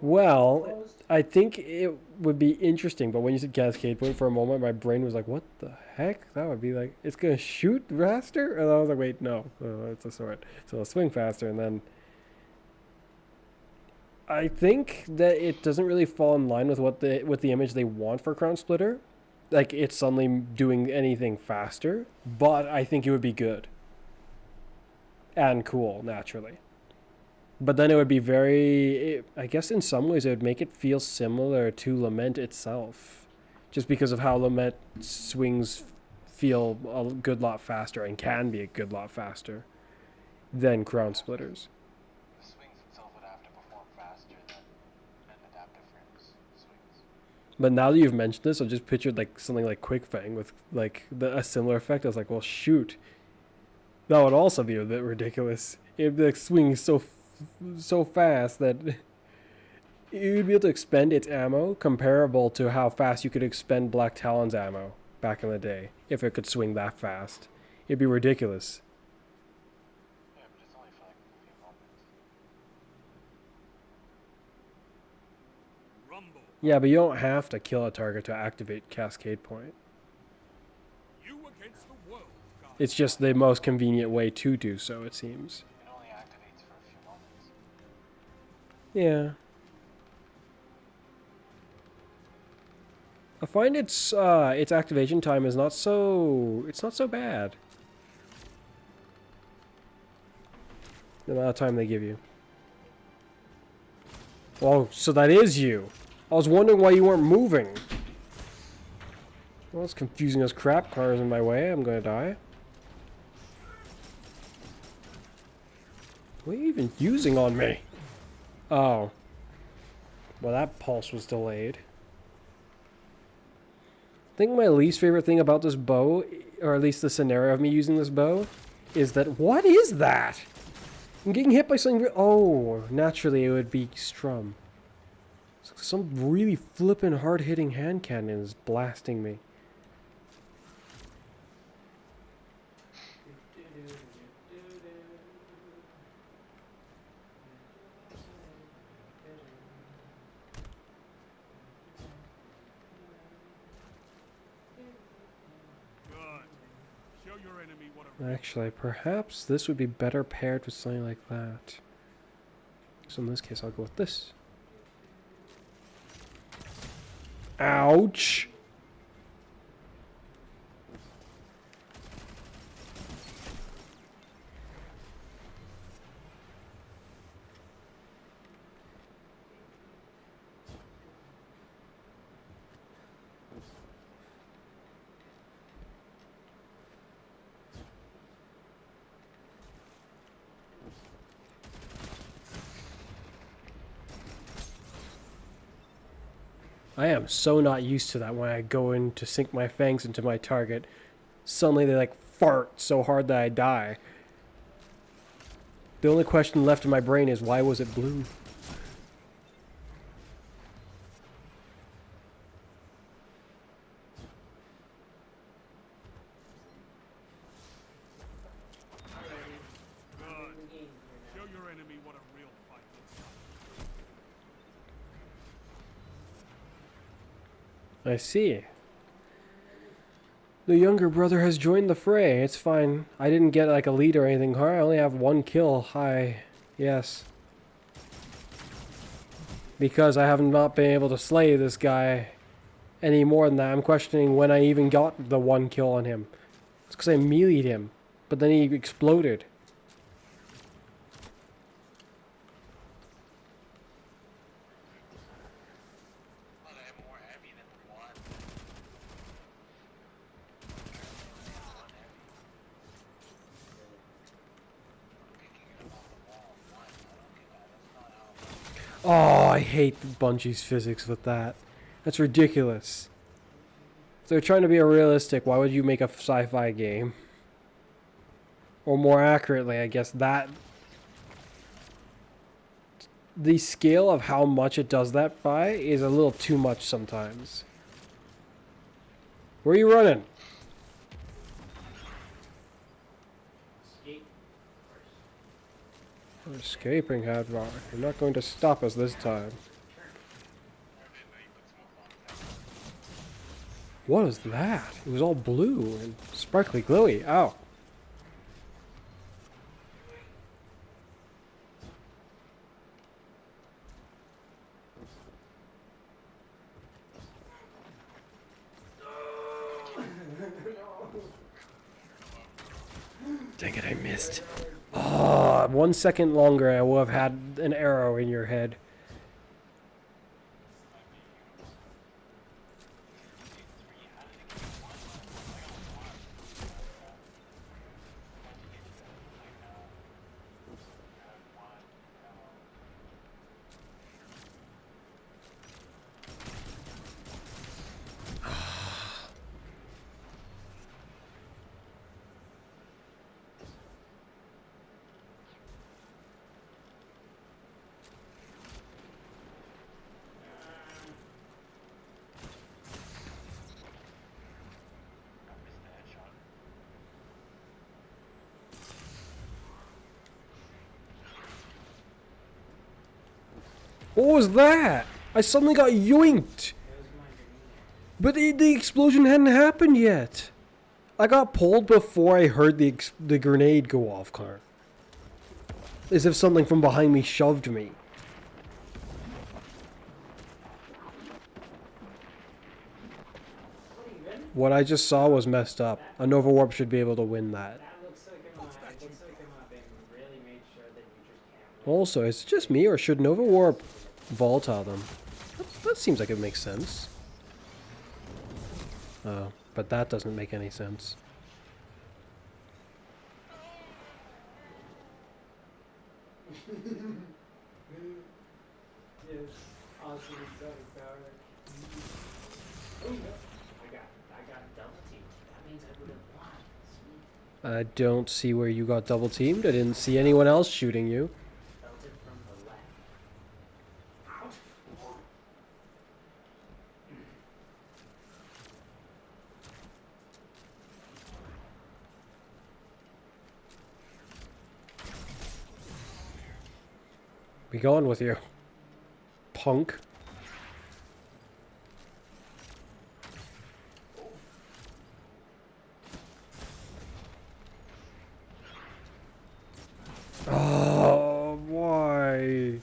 well, I think it would be interesting, but when you said Cascade Point for a moment, my brain was like, what the heck? That would be like, it's going to shoot faster? And I was like, wait, no, it's a sword. So it'll swing faster, and then I think that it doesn't really fall in line with what the image they want for Crown Splitter. Like, it's suddenly doing anything faster, but I think it would be good. And cool, naturally. But then it would be I guess in some ways it would make it feel similar to Lament itself. Just because of how Lament swings feel a good lot faster and can be a good lot faster than Crown Splitters. The swings itself would have to perform faster than adaptive frames swings. But now that you've mentioned this, I just pictured like something like Quick Fang with like a similar effect. I was like, well, shoot. That would also be a bit ridiculous. It'd be like swinging so fast that you would be able to expend its ammo comparable to how fast you could expend Black Talon's ammo back in the day if it could swing that fast. It'd be ridiculous. Yeah, but it's only for like a few moments. Rumble. Yeah, but you don't have to kill a target to activate Cascade Point. You against the world, God. It's just the most convenient way to do so, it seems. It only activates for a few moments. Yeah. I find its activation time is not so bad. The amount of time they give you. Oh, so that is you. I was wondering why you weren't moving. Well, it's confusing as crap. Car's in my way. I'm gonna die. What are you even using on me? Oh. Well, that pulse was delayed. I think my least favorite thing about this bow, or at least the scenario of me using this bow, is that... What is that? I'm getting hit by something... Oh, naturally it would be Strum. Some really flippin' hard-hitting hand cannon is blasting me. Good. Show your enemy what a Actually, perhaps this would be better paired with something like that. So in this case, I'll go with this. Ouch! I am so not used to that when I go in to sink my fangs into my target. Suddenly they like fart so hard that I die. The only question left in my brain is, why was it blue? good. Show your enemy what a real fight looks like. I see. The younger brother has joined the fray. It's fine. I didn't get like a lead or anything. I only have 1 kill. Hi. Yes. Because I have not been able to slay this guy any more than that. I'm questioning when I even got the 1 kill on him. It's because I melee'd him. But then he exploded. Oh, I hate Bungie's physics with that. That's ridiculous. If they're trying to be realistic, why would you make a sci-fi game? Or more accurately, I guess that... The scale of how much it does that by is a little too much sometimes. Where are you running? Escape. We're escaping, Hadrock. You're not going to stop us this time. What is that? It was all blue and sparkly glowy. Ow. Dang it, I missed. Oh, 1 second longer, I will have had an arrow in your head. What was that? I suddenly got yoinked. But the explosion hadn't happened yet. I got pulled before I heard the grenade go off, Connor. As if something from behind me shoved me. What I just saw was messed up. A Nova Warp should be able to win that. That looks like been really made sure that you just can't. Also, is it just me, or should Nova Warp volatile them? That seems like it makes sense. Oh, but that doesn't make any sense. Yes, awesome exotic power. Oh no, I got double teamed. That means I would have won. Sweet. I don't see where you got double teamed. I didn't see anyone else shooting you. Felt it from the left. Ouch. Be gone with you, punk. Oh, why?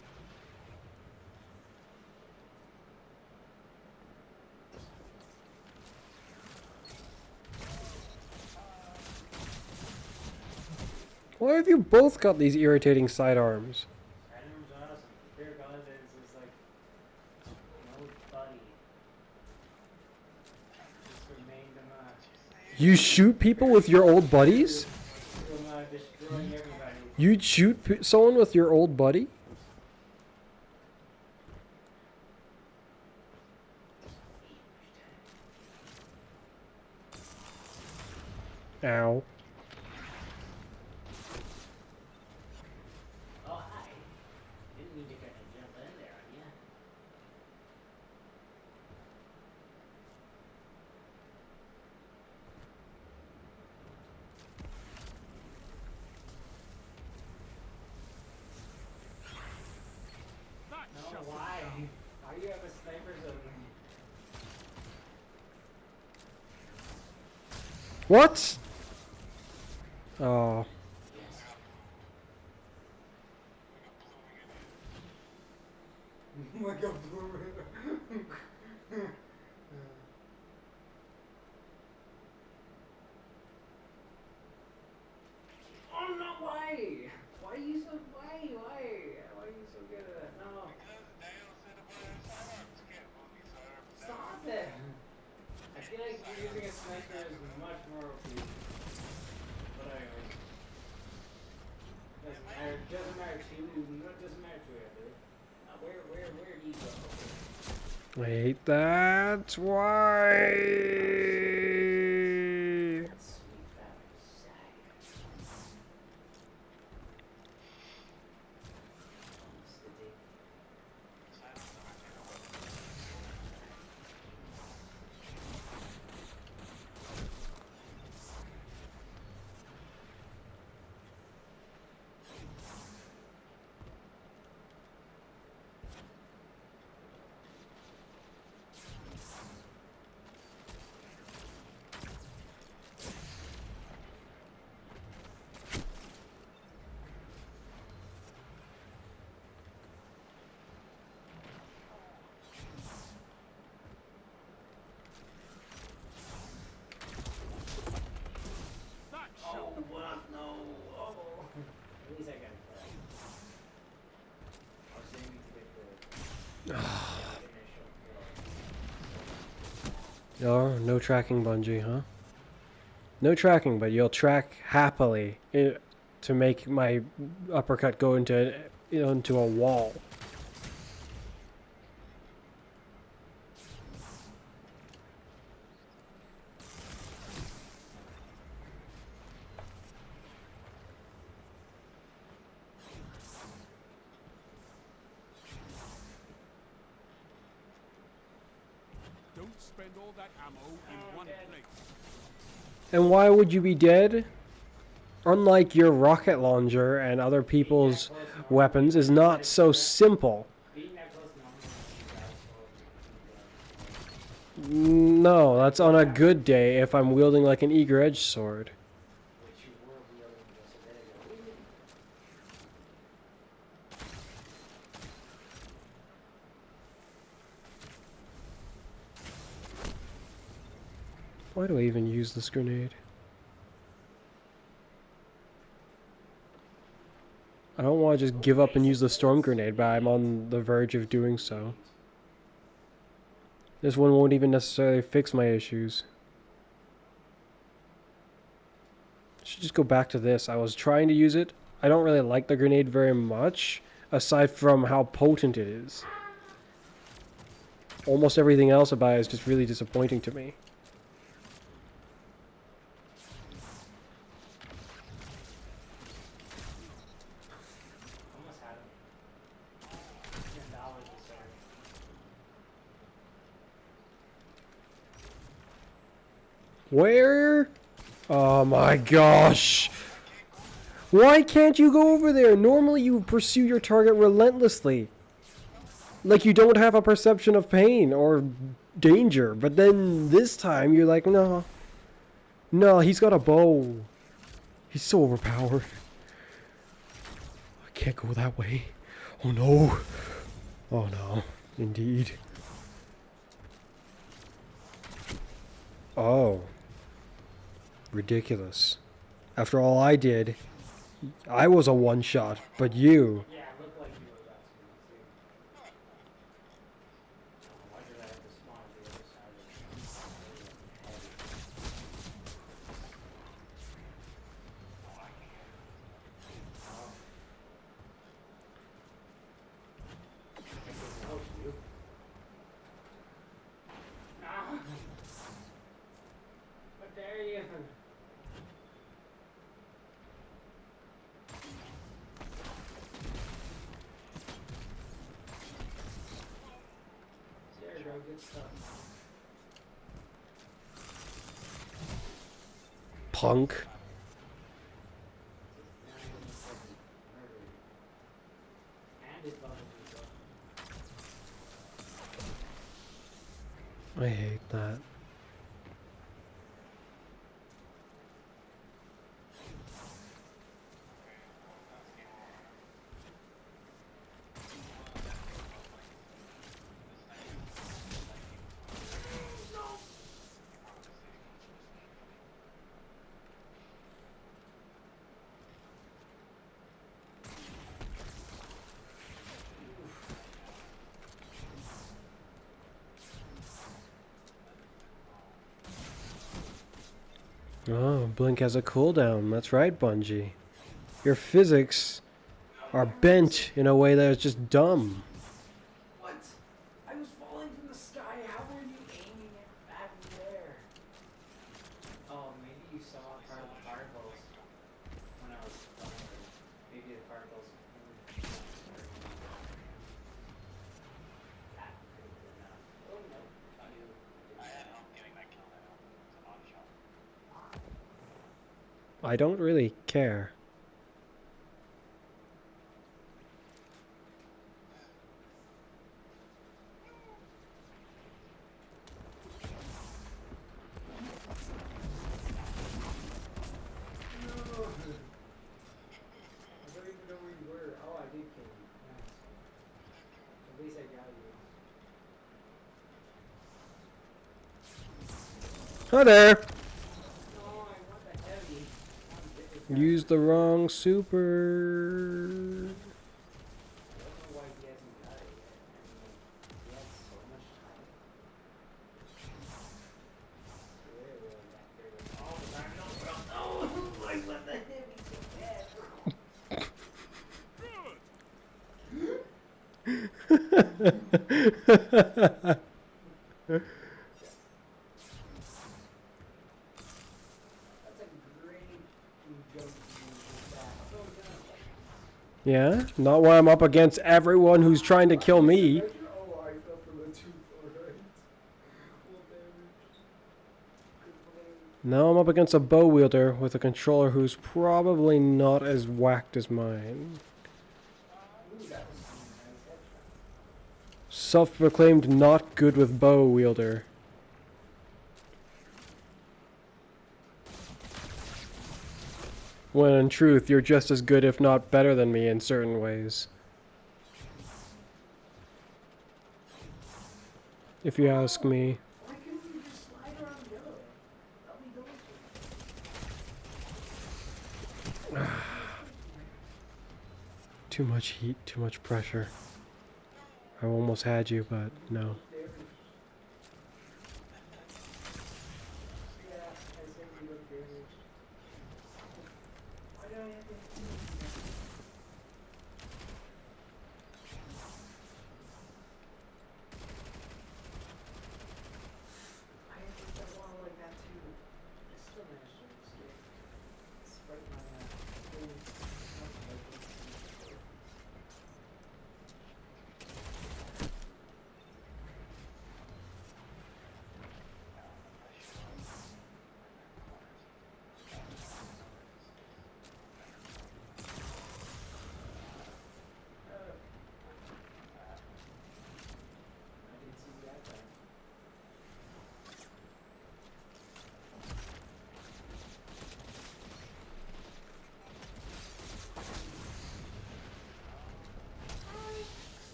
Why have you both got these irritating sidearms? Sidearms are awesome. Fear Paladins is like no buddy. Just remain the You shoot people with your old buddies? destroying everybody. You'd shoot someone with your old buddy? Ow. Oh hi. Didn't mean to kind of jump in there on ya. No, why? Why do you have a sniper zone? What? Oh. Like a blue Oh no, why? Why are you so why? Why are you so good at that? No. Stop it! I feel like using a sniper is much more OP. But anyways. Doesn't matter to you, it doesn't matter to you, dude. No, where do you go? I hate that. Why? Sweet valley side. Almost the day. That Oh, shall what? No. Oh. At least I got it. I was aiming to get the initial kill. Oh, no tracking, Bungie, huh? No tracking, but you'll track happily to make my uppercut go into a wall. don't spend all that ammo in one place. And why would you be dead? Unlike your rocket launcher and other people's weapons, is not so simple. Being that close to No, that's on a good day if I'm wielding like an eager edge sword. which you were wielding just a minute ago. Why do I even use this grenade? I don't want to just give up and use the storm grenade, but I'm on the verge of doing so. This one won't even necessarily fix my issues. Should just go back to this. I was trying to use it. I don't really like the grenade very much, aside from how potent it is. Almost everything else about it is just really disappointing to me. Almost had him. $10 to start. Where? Oh my gosh. Why can't you go over there? Normally you pursue your target relentlessly. Like you don't have a perception of pain or danger. But then this time you're like, no. No, he's got a bow. He's so overpowered. I can't go that way. Oh no. Oh no. Indeed. Oh. Ridiculous. After all I did, I was a one-shot, but you... Yeah, it looked like you were about to too. Why did I have to spawn at the other side of the Oh, you. Ah! What dare you? There you go, good stuff. Punk. And his bonus as well. I hate that. Oh, Blink has a cooldown. That's right, Bungie. Your physics are bent in a way that is just dumb. I don't really care. No! I don't even know where you were. Oh, I did kill you. Nice. At least I got you. Hi there! No, I want the heavy. Use the wrong super. I don't know why he hasn't got it yet. I mean, he had so much time. Oh, like what the heavy so bad? That's a great joke to use with that. So Yeah? Not when I'm up against everyone who's trying to kill me. Oh, I fell from a 2 alright. Full damage. Good play. Now I'm up against a bow wielder with a controller who's probably not as whacked as mine. Ooh, that was some nice headshot. Self-proclaimed not good with bow wielder. When in truth, you're just as good if not better than me in certain ways. If you ask me. Why couldn't you just slide around the other way? That'll be delicious. Too much heat, too much pressure. I almost had you, but no. Yeah, I said we look damaged. Why do I have to I have to hit that wall like that too. I still managed to escape. Despite my full I didn't see that time.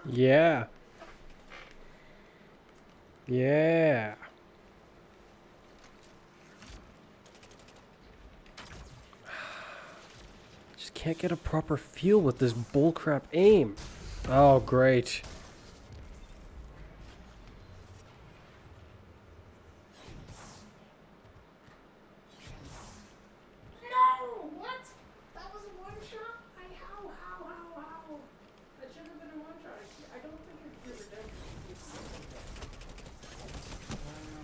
Yeah. Yeah. Just can't get a proper feel with this bullcrap aim. Oh, great. No! What? That was a one shot? How? That should have been a one shot. I don't think it's redemption.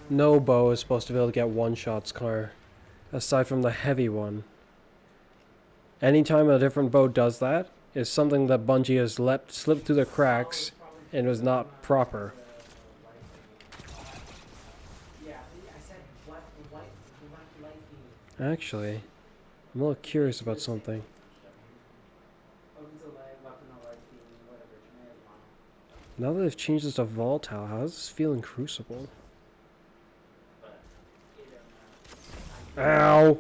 No bow is supposed to be able to get one shots, Car. Aside from the heavy one. Anytime a different bow does that, is something that Bungie has let slip through the cracks and was not proper. Yeah, I said light beam. Actually, I'm a little curious about something. Open to light, weapon or light beam, whatever, genetic model. Now that they've changed this to volatile, how does this feel in Crucible? But it, Ow!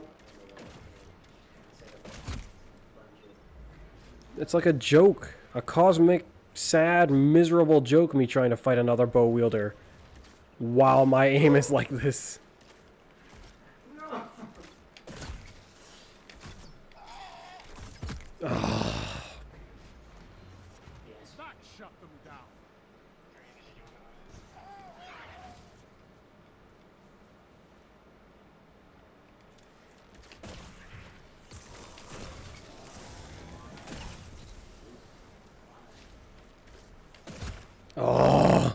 It's like a joke. A cosmic, sad, miserable joke, me trying to fight another bow wielder. While my aim is like this. No! Yes. That shut them down. Oh!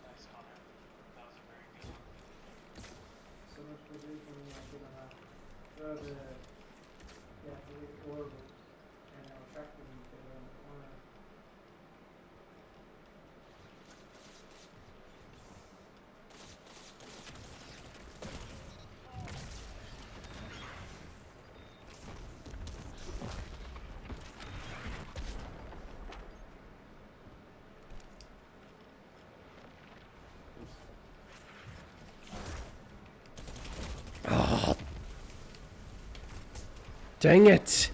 Nice, Connor. That was a very good one. So much for doing for me, I should have. Yeah, it's horrible. And I was tracked them to around the corner. Oh, dang it!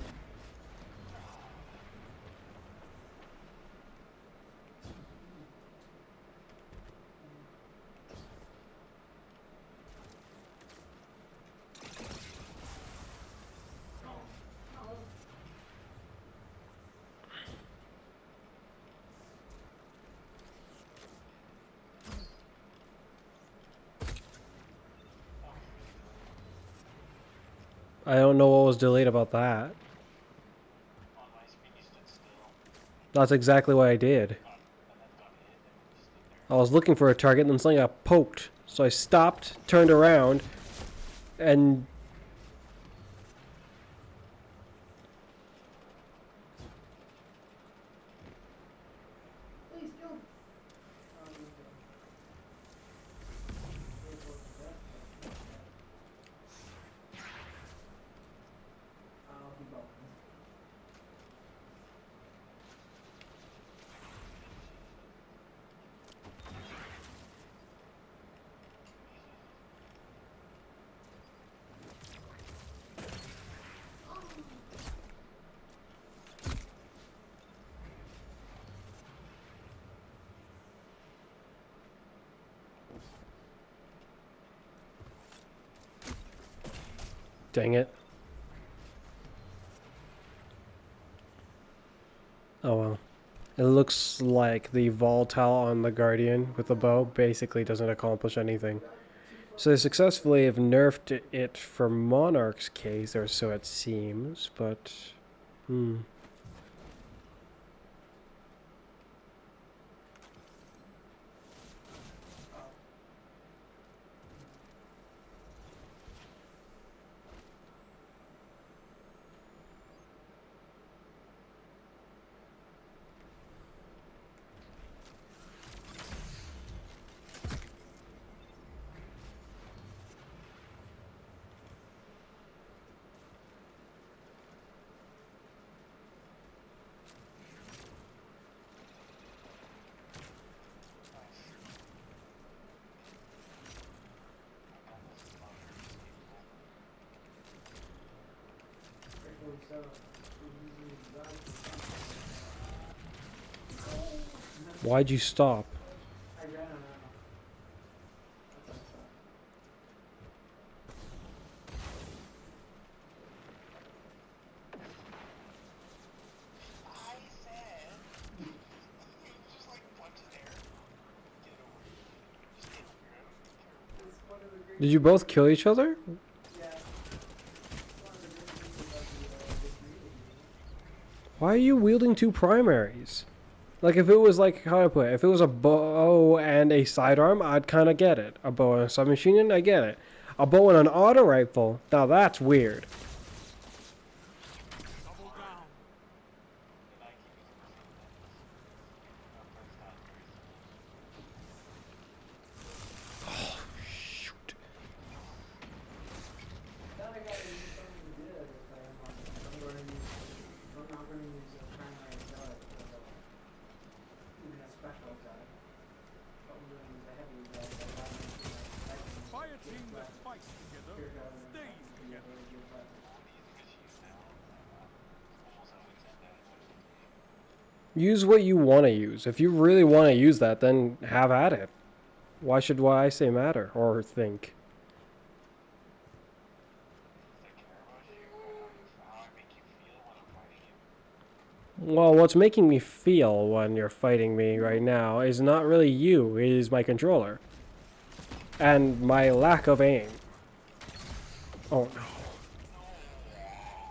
I don't know what was delayed about that. On my screen, you stood still. That's exactly what I did. And then got hit, and you stood there. I was looking for a target and then something got poked. So I stopped, turned around, and Please don't. I'll be both. dang it. Oh well. It looks like the volatile on the Guardian with the bow basically doesn't accomplish anything. So they successfully have nerfed it for Monarch's case, or so it seems, but... Why'd you stop? I ran around. That's awesome. I said, just like punch in air. Get over it. Just get over it. It's one of the great Did you both kill each other? yeah. It's one of the great things about this reading. Why are you wielding two primaries? Like, if it was like, how do I put it? If it was a bow and a sidearm, I'd kind of get it. A bow and a submachine gun, I get it. A bow and an auto rifle, now that's weird. Double down. And I keep using the same things. Shoot. I thought I got to use something good if I am on it. I'm not going to use a primary exotic even a special exotic. But I'm going to use a heavy exotic. Fire team that fights together stays together. Use what you want to use. If you really want to use that, then have at it. Why should what I say matter or think? Well, what's making me feel when you're fighting me right now is not really you, it is my controller. And my lack of aim. Oh no.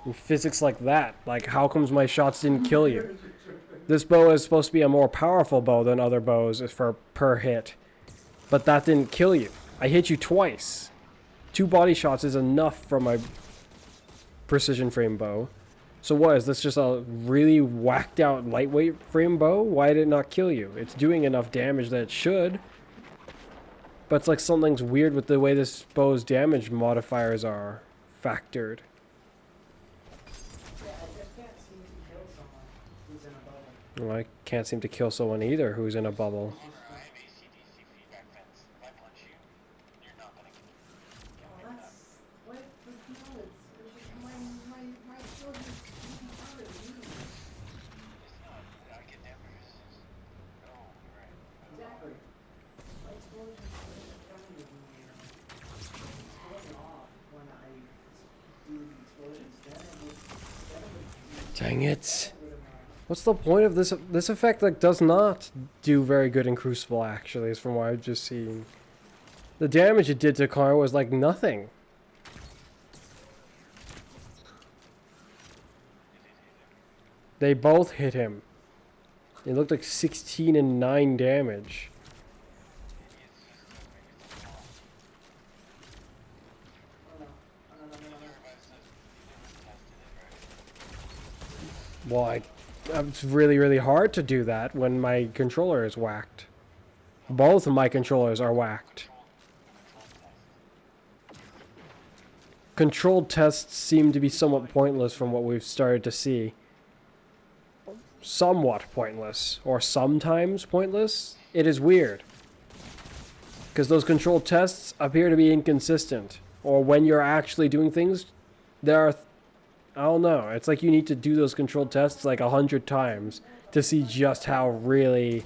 And physics like that. Like, how comes my shots didn't kill you? This bow is supposed to be a more powerful bow than other bows for per hit. But that didn't kill you. I hit you twice. 2 body shots is enough for my precision frame bow. So what, is this just a really whacked out lightweight frame bow? Why did it not kill you? It's doing enough damage that it should. But it's like something's weird with the way this bow's damage modifiers are factored. Yeah, I just can't seem to kill someone who's in a bubble. Well, I can't seem to kill someone either who's in a bubble. Connor, I have AC/DC feedback fence. If I punch you, you're not gonna get Oh, me. that's what the deal is. It's just my sword is harder than you. It's not. I get damage resistance. Oh, you're right. Exactly. My explosion is coming to me. It's going off when I do the explosions. Then it would Dang it. go to my What's the point of this? This effect like does not do very good in Crucible actually, is from what I've just seen. The damage it did to Connor was like nothing. They both hit him. It looked like 16 and 9 damage. Oh no. Well, it's really, really hard to do that when my controller is whacked. Both of my controllers are whacked. Controlled tests seem to be somewhat pointless from what we've started to see. Somewhat pointless, or sometimes pointless. It is weird. Because those controlled tests appear to be inconsistent. Or when you're actually doing things, there are... I don't know. It's like you need to do those controlled tests like 100 times to see just how really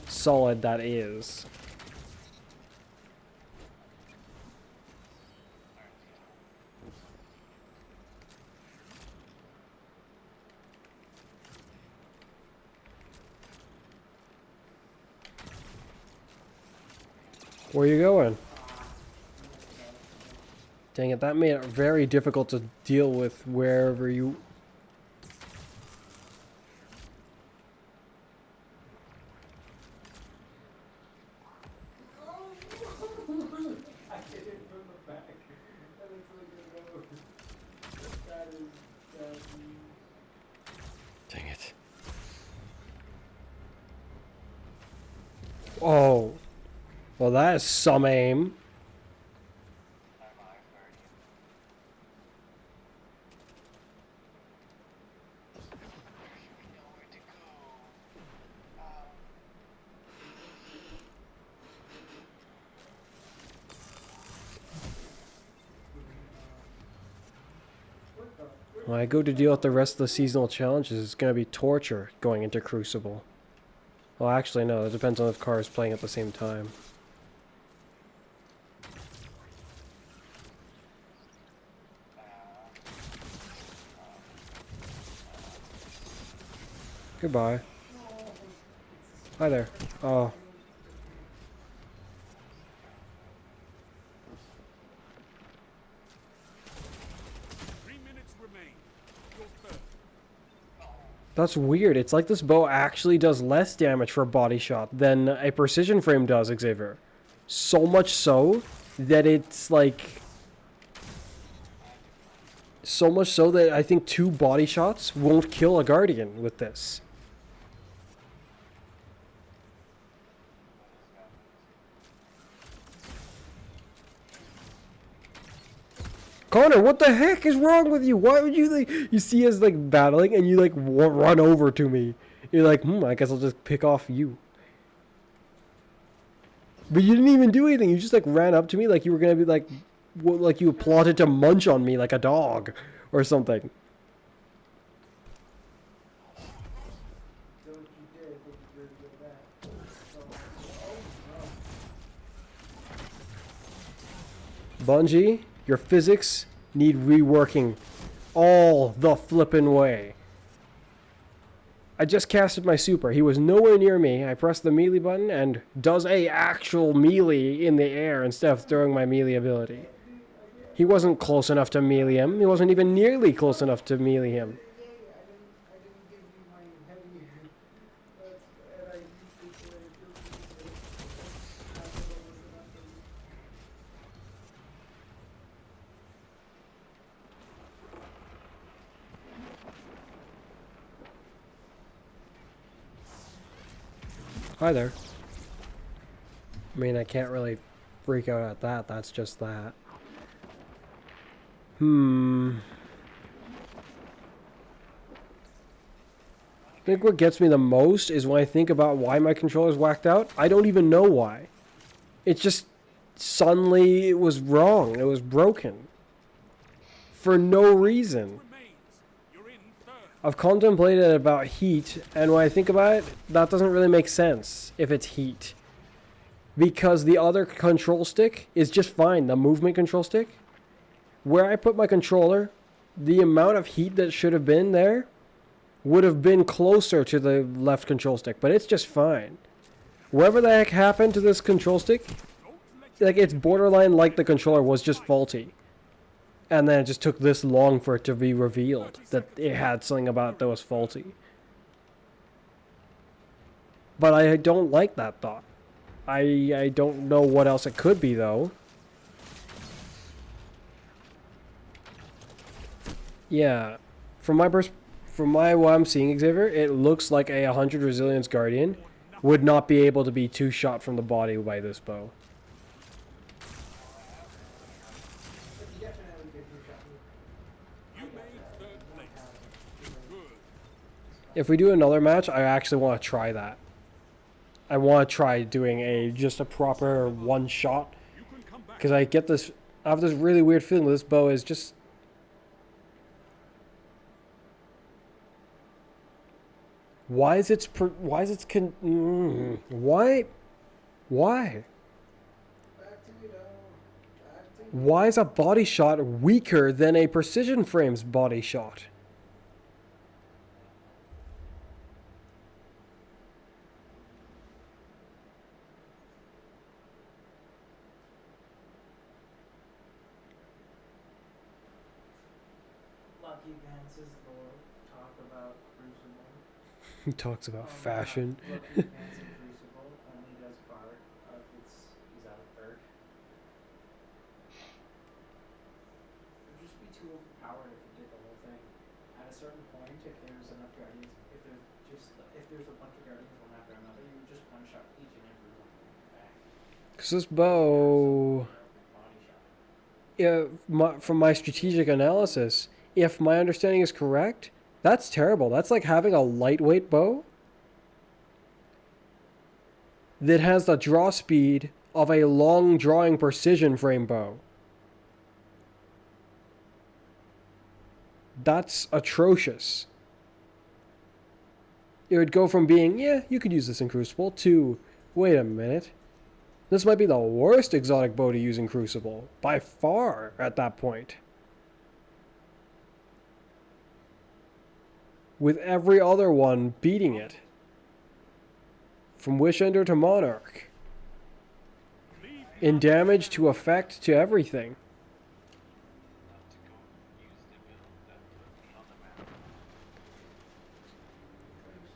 solid that is. Where are you going? Dang it, that made it very difficult to deal with wherever you... I did it from the back. That looks like a road. That is Dang it. Oh. Well, that is some aim. I'm high for you. We know where to go. When I go to deal with the rest of the seasonal challenges, it's going to be torture going into Crucible. Well, actually, no. It depends on if car is playing at the same time. Goodbye. Hi there. Oh. That's weird. It's like this bow actually does less damage for a body shot than a precision frame does, Xavier. So much so that it's like... So much so that I think 2 body shots won't kill a Guardian with this. Connor, what the heck is wrong with you? Why would you like... You see us like battling and you like run over to me. You're like, I guess I'll just pick off you. But you didn't even do anything. You just like ran up to me like you were gonna be like... Like you plotted to munch on me like a dog. Or something. So what you did, what you really good at. So, Bungie, your physics need reworking all the flippin' way. I just casted my super. He was nowhere near me. I pressed the melee button and does a actual melee in the air instead of throwing my melee ability. He wasn't close enough to melee him. He wasn't even nearly close enough to melee him. I didn't give you my heavy. And I used it to Hi there. I mean, I can't really freak out at that. That's just that. I think what gets me the most is when I think about why my controller's whacked out. I don't even know why. It just suddenly it was wrong. It was broken. For no reason. Remains. You're in third. I've contemplated about heat, and when I think about it, that doesn't really make sense if it's heat. Because the other control stick is just fine, the movement control stick. Where I put my controller, the amount of heat that should have been there would have been closer to the left control stick, but it's just fine. Whatever the heck happened to this control stick, like it's borderline like the controller was just faulty. And then it just took this long for it to be revealed that it had something about it that was faulty. But I don't like that thought. I don't know what else it could be though. Yeah, from what I'm seeing, Xavier, it looks like a 100 resilience guardian would not be able to be two shot from the body by this bow. You made third place. Good. If we do another match, I actually want to try that. I want to try doing just a proper one shot, You can come back. because I have this really weird feeling that this bow is just. Why? Why is a body shot weaker than a precision frame's body shot? Lucky Vance's Lord talk about Crucible. He talks about fashion. Lucky Vance in Crucible only does part of he's out of third. It would just be too overpowered if you did the whole thing. At a certain point, if there's enough guardians, if there's a bunch of guardians one after another, you would just one shot each and every one back. Because this bow, Body shot. from my strategic analysis, if my understanding is correct, that's terrible. That's like having a lightweight bow that has the draw speed of a long drawing precision frame bow. That's atrocious. It would go from being, yeah, you could use this in Crucible, to, wait a minute, this might be the worst exotic bow to use in Crucible, by far, at that point. With every other one beating it. From Wishender to Monarch. In damage to effect to everything.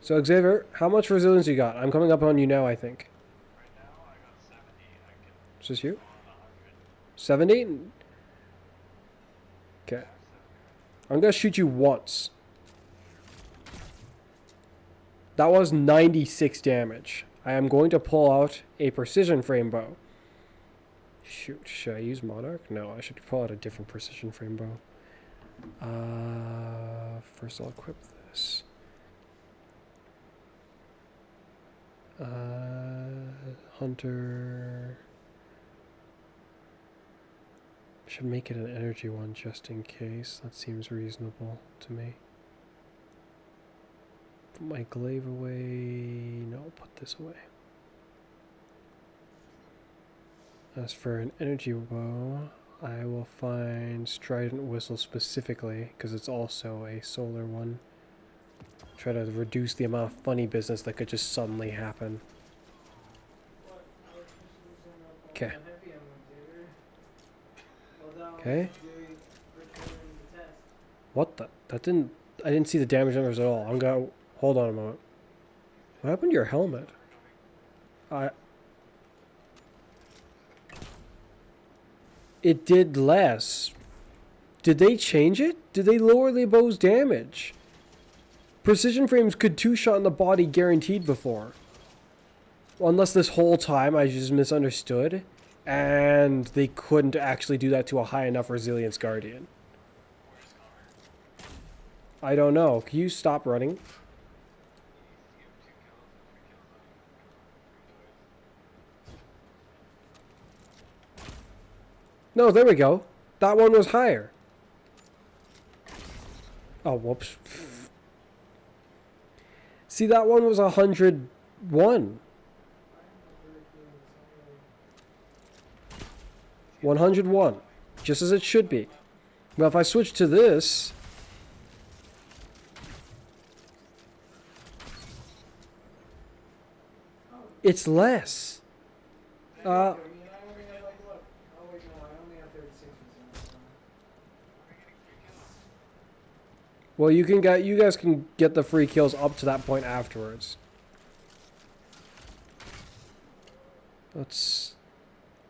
So Xavier, how much resilience you got? I'm coming up on you now, I think. Right now, I got 70. I can Is this you? go on 100. 70? Okay. I'm gonna shoot you once. That was 96 damage. I am going to pull out a precision frame bow. Shoot, should I use Monarch? No, I should pull out a different precision frame bow. First I'll equip this. Hunter. Should make it an energy one just in case. That seems reasonable to me. Put my glaive away. No, put this away. As for an energy bow, I will find Strident Whistle specifically, because it's also a solar one. Try to reduce the amount of funny business that could just suddenly happen. Okay. Okay. What the? That didn't. I didn't see the damage numbers at all. I'm gonna. Hold on a moment. What happened to your helmet? It did less. Did they change it? Did they lower the bow's damage? Precision frames could two-shot in the body guaranteed before. Unless this whole time I just misunderstood, and they couldn't actually do that to a high enough resilience guardian. I don't know. Can you stop running? No, there we go. That one was higher. Oh, whoops. See, that one was 101. 101. Just as it should be. Well, if I switch to this... It's less. Well, you guys can get the free kills up to that point afterwards. That's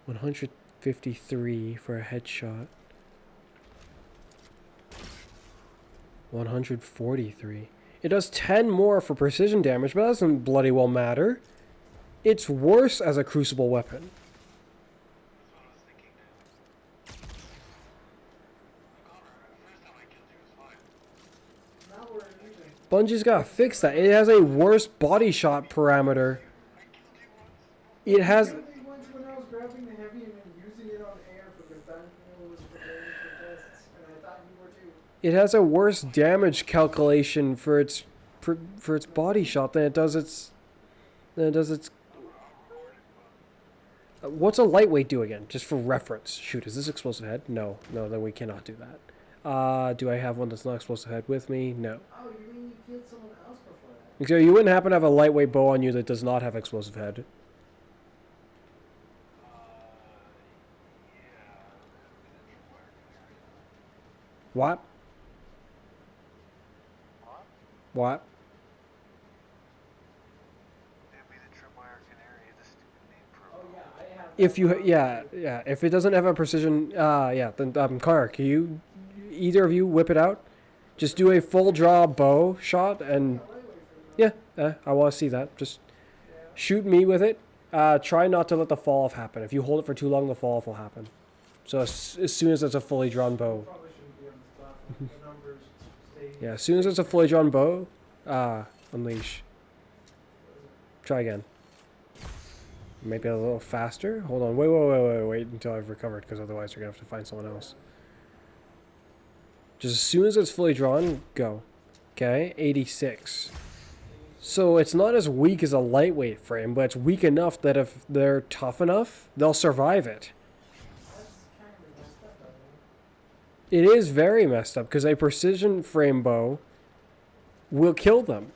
153 for a headshot. 143. It does 10 more for precision damage, but that doesn't bloody well matter. It's worse as a crucible weapon. Bungie's gotta fix that. It has a worse body shot parameter. It has... When I was grabbing the heavy and then using it on air for the time was preparing for tests, and I thought you were too. It has a worse damage calculation for its body shot than it does its what's a lightweight do again? Just for reference. Shoot, is this explosive head? No, then we cannot do that. Do I have one that's not explosive head with me? No. Oh, you mean you killed someone else before that? So you wouldn't happen to have a lightweight bow on you that does not have explosive head? What? What? If you, yeah, if it doesn't have a precision, yeah, then, Car, can you, either of you whip it out? Just do a full draw bow shot and, yeah, I want to see that. Just shoot me with it. Try not to let the fall off happen. If you hold it for too long, the fall off will happen. So as soon as it's a fully drawn bow. Yeah, as soon as it's a fully drawn bow, unleash. Try again. Maybe a little faster. Hold on. Wait until I've recovered, because otherwise you're gonna have to find someone else. Just as soon as it's fully drawn, go. Okay, 86. So it's not as weak as a lightweight frame, but it's weak enough that if they're tough enough, they'll survive it. It is very messed up, because a precision frame bow will kill them.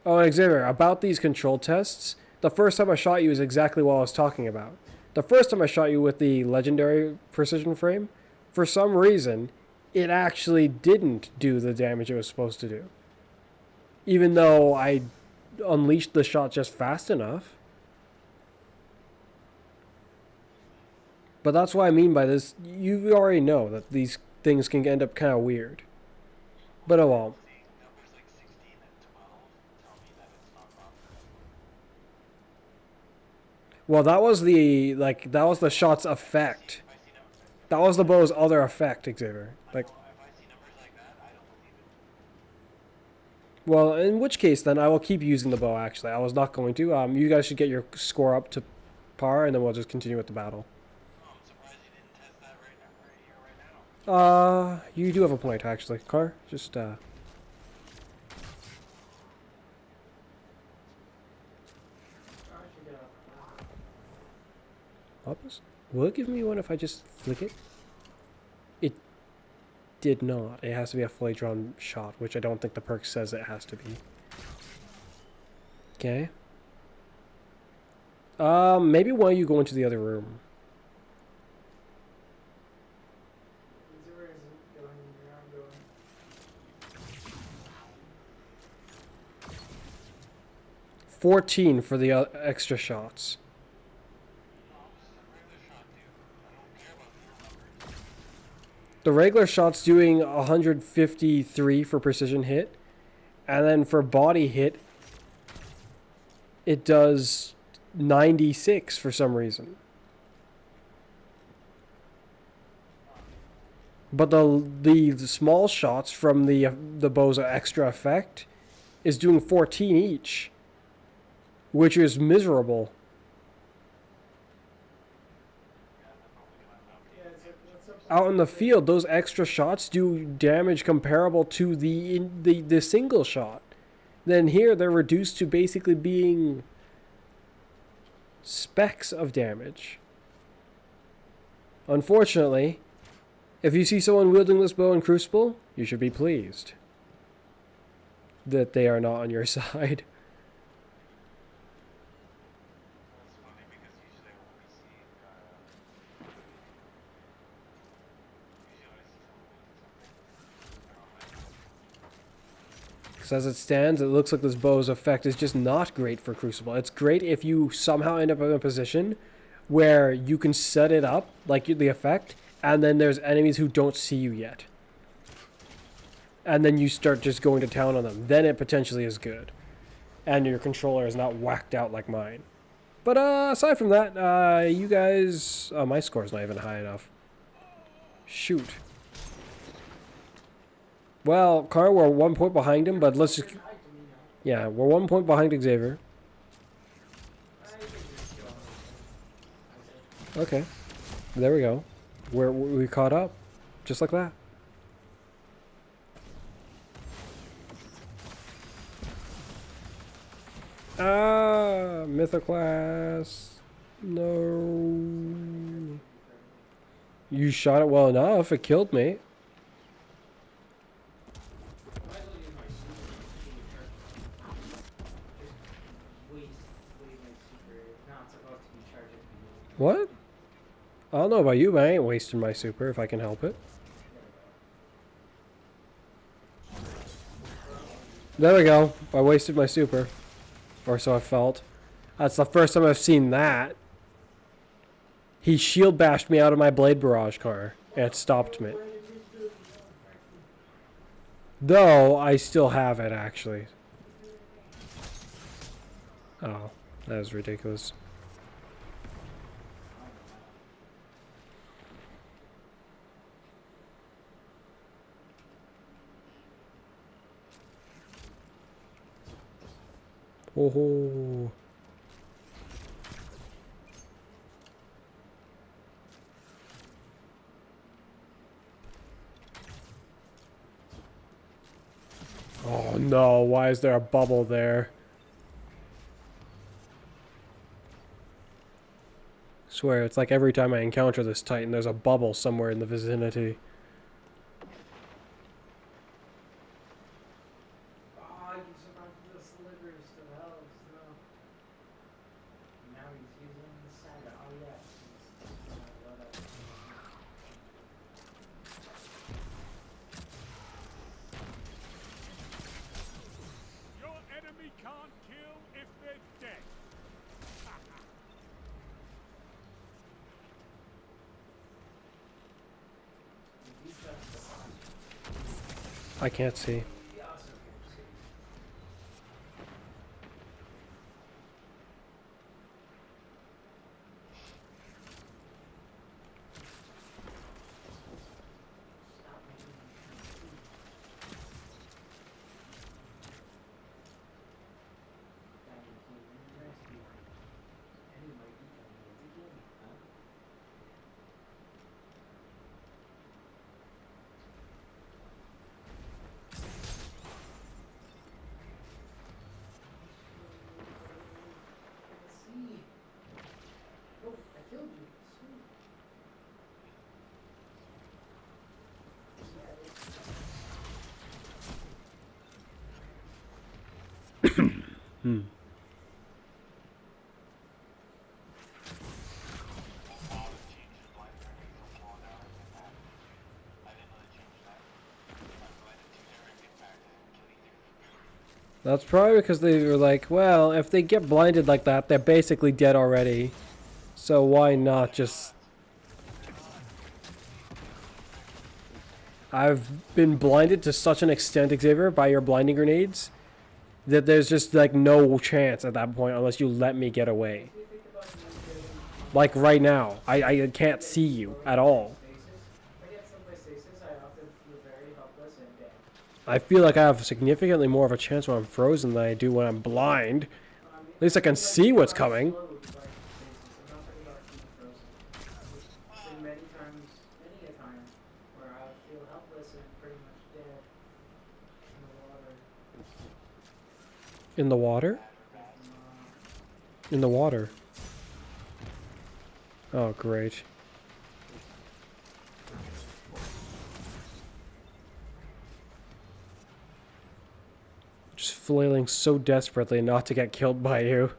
Oh, and Xavier, about these control tests, the first time I shot you is exactly what I was talking about. The first time I shot you with the legendary precision frame, for some reason, it actually didn't do the damage it was supposed to do. Even though I unleashed the shot just fast enough. But that's what I mean by this. You already know that these things can end up kind of weird. But oh well. Well, that was the shot's effect. That was the bow's other effect, Xavier. Well, in which case, then, I will keep using the bow, actually. I was not going to. You guys should get your score up to par, and then we'll just continue with the battle. You do have a point, actually. Car, just, Will it give me one if I just flick it? It did not. It has to be a fully drawn shot, which I don't think the perk says it has to be. Okay. Maybe one of you go into the other room. $14 for the extra shots. The regular shot's doing 153 for precision hit, and then for body hit, it does 96 for some reason. But the small shots from the bow's extra effect is doing 14 each, which is miserable. Yeah, it's like, what's up? Out in the field, those extra shots do damage comparable to the single shot. Then here they're reduced to basically being specks of damage. Unfortunately, if you see someone wielding this bow in Crucible, you should be pleased that they are not on your side. That's funny because usually when we see, Because as it stands, it looks like this bow's effect is just not great for Crucible. It's great if you somehow end up in a position where you can set it up, like the effect, and then there's enemies who don't see you yet. And then you start just going to town on them. Then it potentially is good. And your controller is not whacked out like mine. But aside from that, you guys... Oh, my score's not even high enough. Shoot. Well, Car, we're 1 point behind him, but let's just... Hi to me now. Yeah, we're 1 point behind Xavier. I think you're still on the Okay. There we go. We caught up. Just like that. Ah, Mythoclast. No. You shot it well enough. It killed me. Why don't you use my super? Just waste my super. It's not supposed to be charged at the moment. What? I don't know about you, but I ain't wasting my super if I can help it. There we go. I wasted my super. Or so I felt. That's the first time I've seen that. He shield bashed me out of my blade barrage car. And it stopped me. Though, I still have it, actually. Oh, that was ridiculous. Oh. Oh no, why is there a bubble there? Swear, it's like every time I encounter this Titan, there's a bubble somewhere in the vicinity. Oh, you survived the slivers to the house. No. Now he's using the saga. Oh yes. Your enemy can't kill if they're dead. I can't see. See. Oh, I killed you. Sweet. Hmm. That's probably because they were like, well, if they get blinded like that, they're basically dead already. So why not just... I've been blinded to such an extent, Xavier, by your blinding grenades, that there's just like no chance at that point unless you let me get away. If you think about me getting Like right now, I can't see you at all. stasis, if I get stuck by stasis, I often feel very helpless and dead. I feel like I have significantly more of a chance when I'm frozen than I do when I'm blind. I mean, At least I can see what's coming. slowed by stasis. I'm not talking about being frozen. There's been many times, many a time, where I feel helpless and pretty much dead in the water. In the water? In the water. Oh, great. Just flailing so desperately not to get killed by you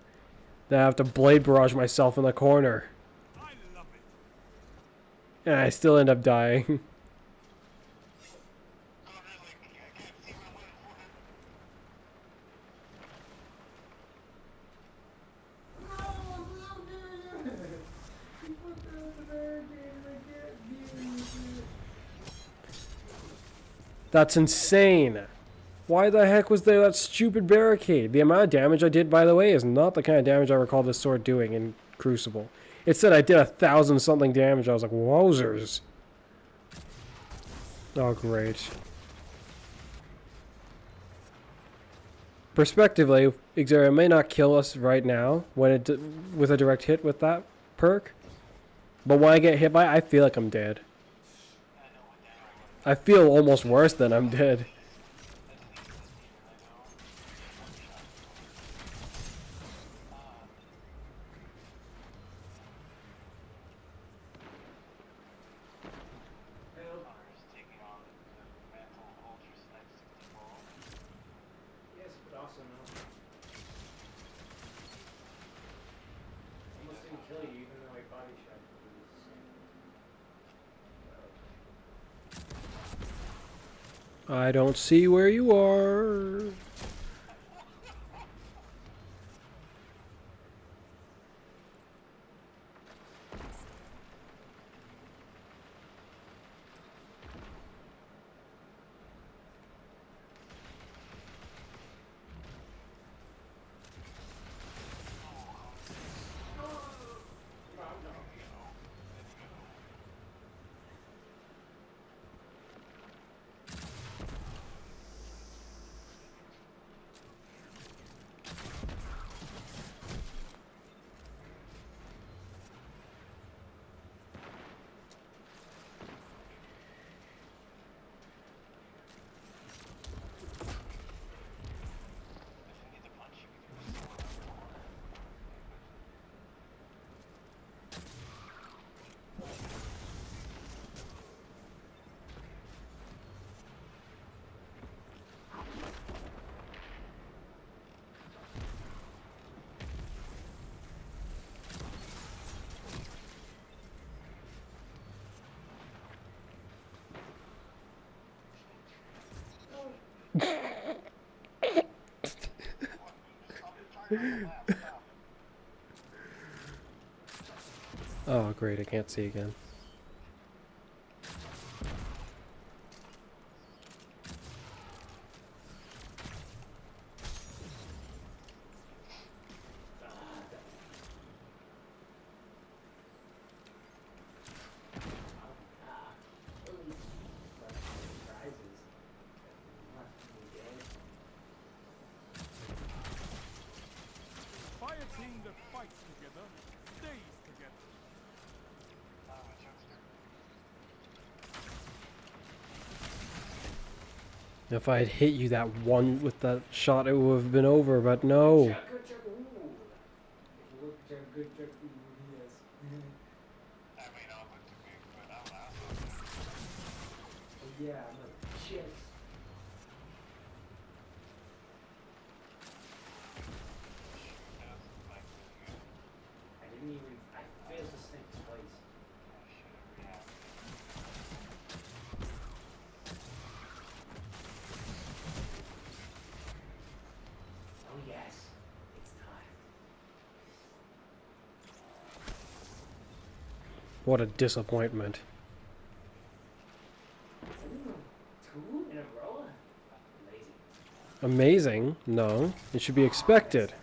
that I have to blade barrage myself in the corner. I love it. And I still end up dying. That's insane. Why the heck was there that stupid barricade? The amount of damage I did, by the way, is not the kind of damage I recall this sword doing in Crucible. It said I did 1,000 something damage. I was like, wowzers. Oh, great. Perspectively, Xaria may not kill us right now when it with a direct hit with that perk. But when I get hit by it, I feel like I'm dead. I feel almost worse than I'm dead. Yes, but also no. Almost didn't kill you, even though I body shot you. I don't see where you are. Oh, great, I can't see again. Fire team that fights together stays together. If I had hit you that one with that shot, it would have been over, but no. If you look at good check, yes. Oh yeah, I'm like, shit. I didn't even, I failed to sneak twice. Oh yes, it's time. What a disappointment. Ooh, 2 in a row? Lazy. Amazing? No. It should be expected.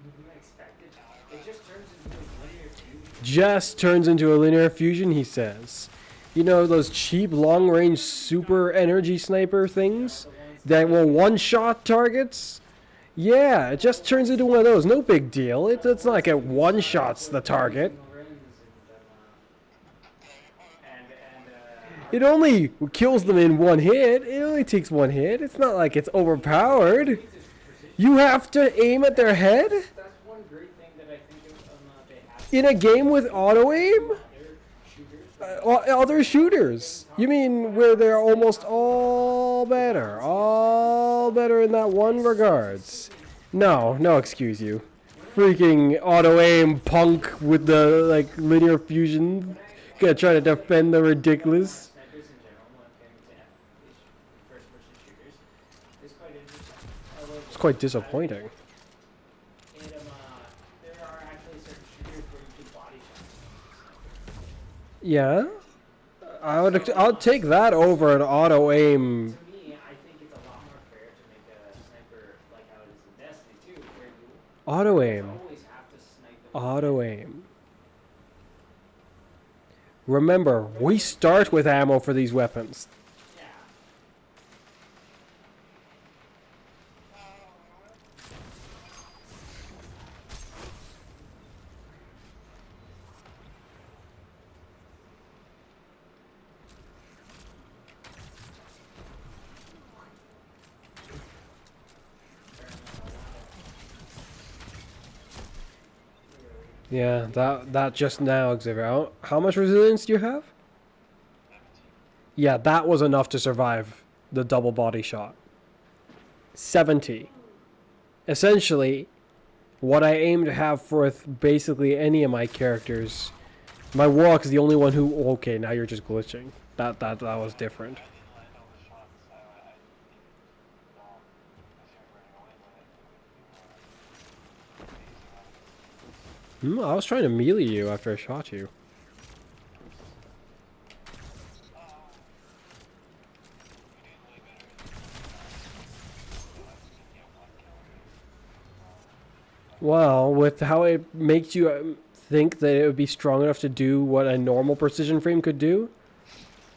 Unexpected. It just turns into a linear fusion. Just turns into a linear fusion, he says. You know those cheap long-range super energy sniper things that will one-shot targets? Yeah, it just turns into one of those. No big deal. It's not like it one-shots the target. It only kills them in one hit. It only takes one hit. It's not like it's overpowered. You have to aim at their head? That's one great thing that I think they have. In a game with auto-aim? Other shooters. Other shooters. You mean where they're almost all better? All better in that one regards. No, no excuse you. Freaking auto-aim punk with the, like, linear fusion. Gonna try to defend the ridiculous. Snipers in general, when it came to first-person shooters, is quite interesting. Although It's quite disappointing. there are actually certain shooters where you do body shots. Yeah? I'll take that over an auto-aim. To me, I think it's a lot more fair to make a sniper like how it is in Destiny 2, where you Auto-aim. always have to snipe them. Auto-aim. Remember, we start with ammo for these weapons. Yeah. Yeah, that just now, Xavier. How much resilience do you have? Yeah, that was enough to survive the double body shot. 70. Essentially, what I aim to have for basically any of my characters. My Warlock is the only one who... Okay, now you're just glitching. That was different. I was trying to melee you after I shot you. Well, with how it makes you think that it would be strong enough to do what a normal precision frame could do,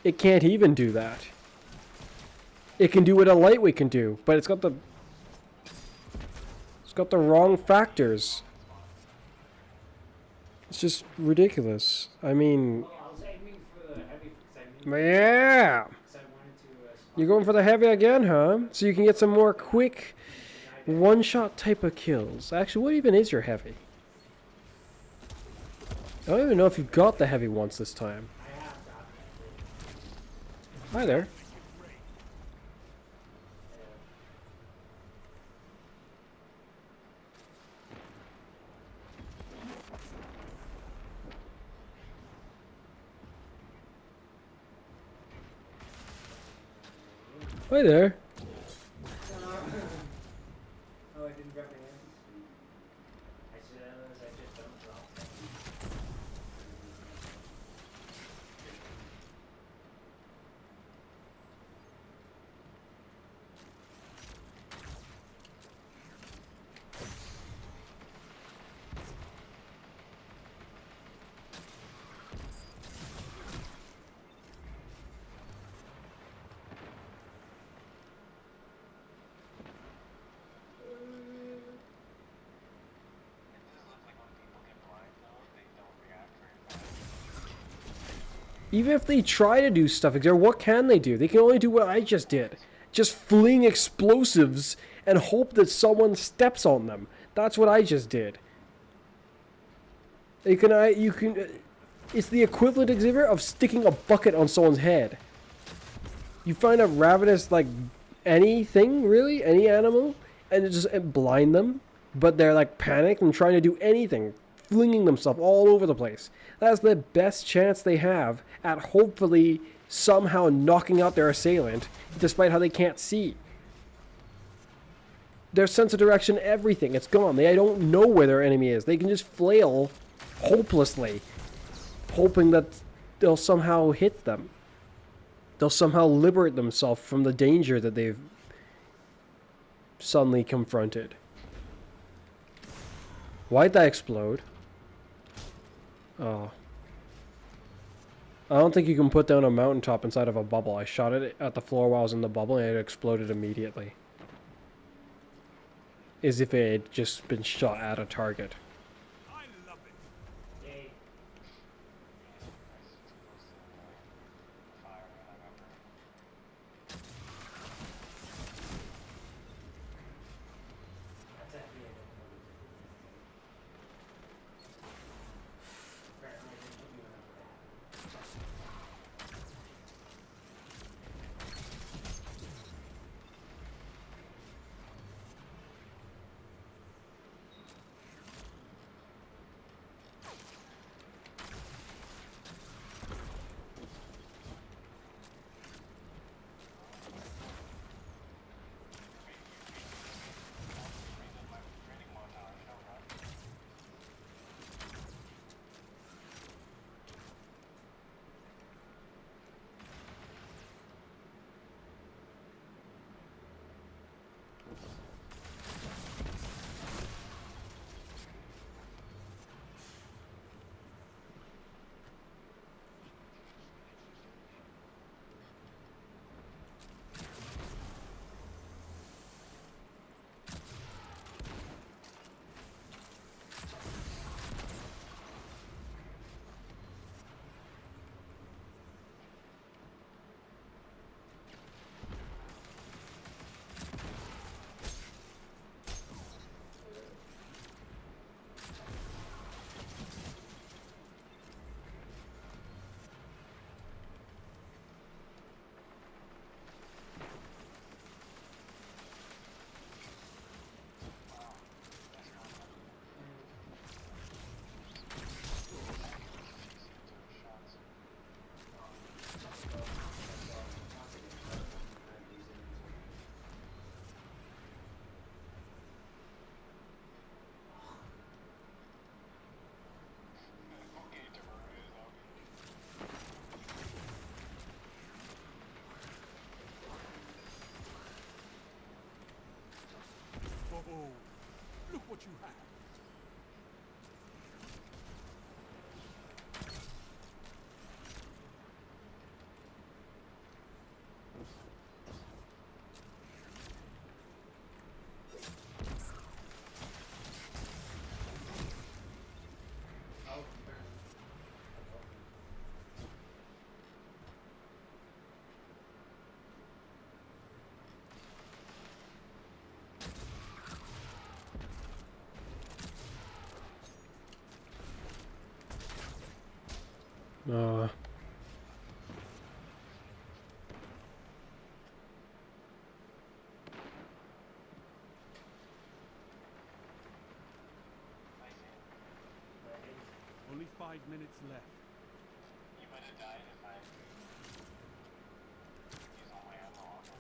it can't even do that. It can do what a lightweight can do, but it's got the wrong factors. It's just ridiculous. I mean, Well, I was aiming for the heavy because yeah. I wanted to. You're going for the heavy again, huh? So you can get some more quick one-shot type of kills. Actually, what even is your heavy? I don't even know if you've got the heavy once this time. I have got that. Hi there. Hi there. Oh, I didn't grab my hands. I just don't drop them. Even if they try to do stuff, what can they do? They can only do what I just did. Just fling explosives and hope that someone steps on them. That's what I just did. You can, it's the equivalent, Xavier, of sticking a bucket on someone's head. You find a ravenous, like, anything, really? Any animal? And blind them. But they're, like, panicked and trying to do anything. Flinging themselves all over the place. That's the best chance they have at hopefully somehow knocking out their assailant, despite how they can't see. Their sense of direction, everything, it's gone. They don't know where their enemy is. They can just flail hopelessly, hoping that they'll somehow hit them. They'll somehow liberate themselves from the danger that they've suddenly confronted. Why'd that explode? Oh. I don't think you can put down a mountaintop inside of a bubble. I shot it at the floor while I was in the bubble and it exploded immediately. As if it had just been shot at a target. I love it. Yay. Fire, I remember. That's actually a good one. Apparently I didn't give you enough. Oh, look what you have. Oh, Uh, Only 5 minutes left. You would have died if I used all my ammo off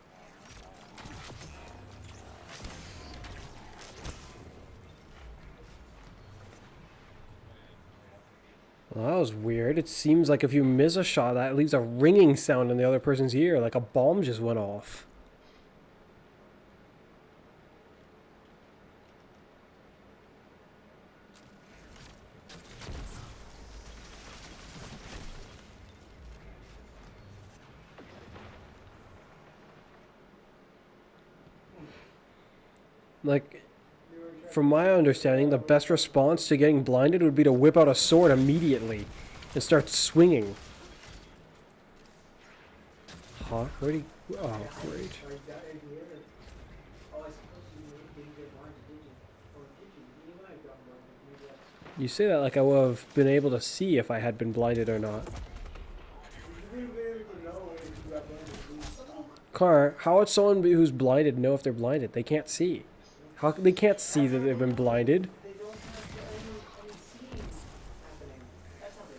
well, that was weird. It seems like if you miss a shot, that leaves a ringing sound in the other person's ear, like a bomb just went off. Like, from my understanding, the best response to getting blinded would be to whip out a sword immediately and start swinging. Huh? Where'd he... Oh, great. Like that idea. Oh, I suppose you didn't get blinded, did you? Or did you? You might have gotten blinded. Maybe that's. You say that like I would have been able to see if I had been blinded or not. You wouldn't be able to know if you got blinded. Car, how would someone who's blinded know if they're blinded? They can't see. How they can't see that they've been blinded? They don't have any seeing happening. That's how they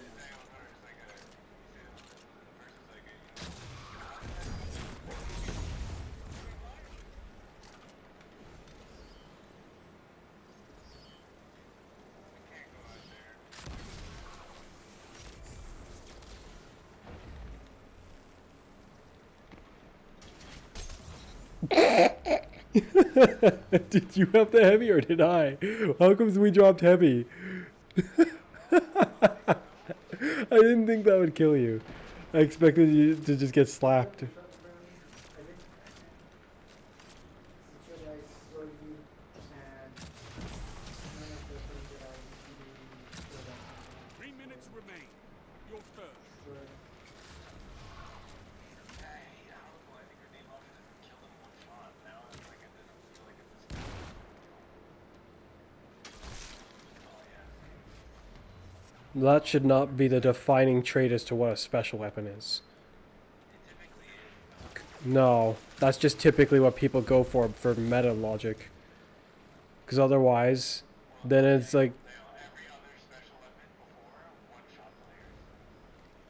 know. Did you have the heavy or did I? How comes we dropped heavy? I didn't think that would kill you. I expected you to just get slapped. Shot the brownie. I think. Should I slow you and none of the things that I do so that 3 minutes remain. Your turn. were I think grenade launchers killed him in one shot. Now it's like it doesn't feel like it's this. Oh yeah. That should not be the defining trait as to what a special weapon is. It typically is. No, that's just typically what people go for meta logic. Because otherwise, then it's like, Every other special weapon before one-shot players.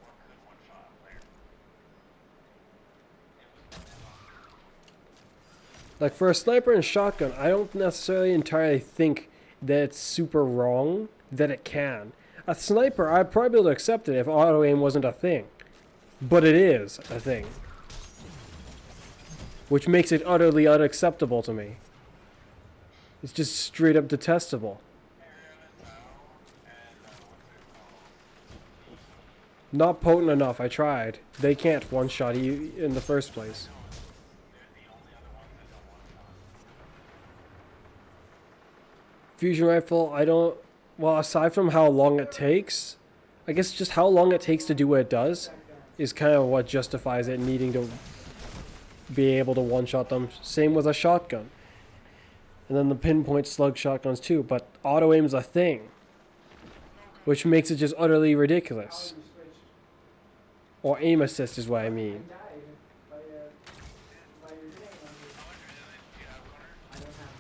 Or could one-shot a player. It was like for a sniper and shotgun, I don't necessarily entirely think that it's super wrong that it can. A sniper, I'd probably be able to accept it if auto aim wasn't a thing. But it is a thing. Which makes it utterly unacceptable to me. It's just straight up detestable. Not potent enough, I tried. They can't one-shot you in the first place. Fusion rifle, I don't... Well, aside from how long it takes, I guess just how long it takes to do what it does is kind of what justifies it needing to be able to one-shot them. Same with a shotgun. And then the pinpoint slug shotguns too, but auto aim's a thing. Which makes it just utterly ridiculous. you switched Or aim assist is what I mean. and died by your grenade launcher. I don't have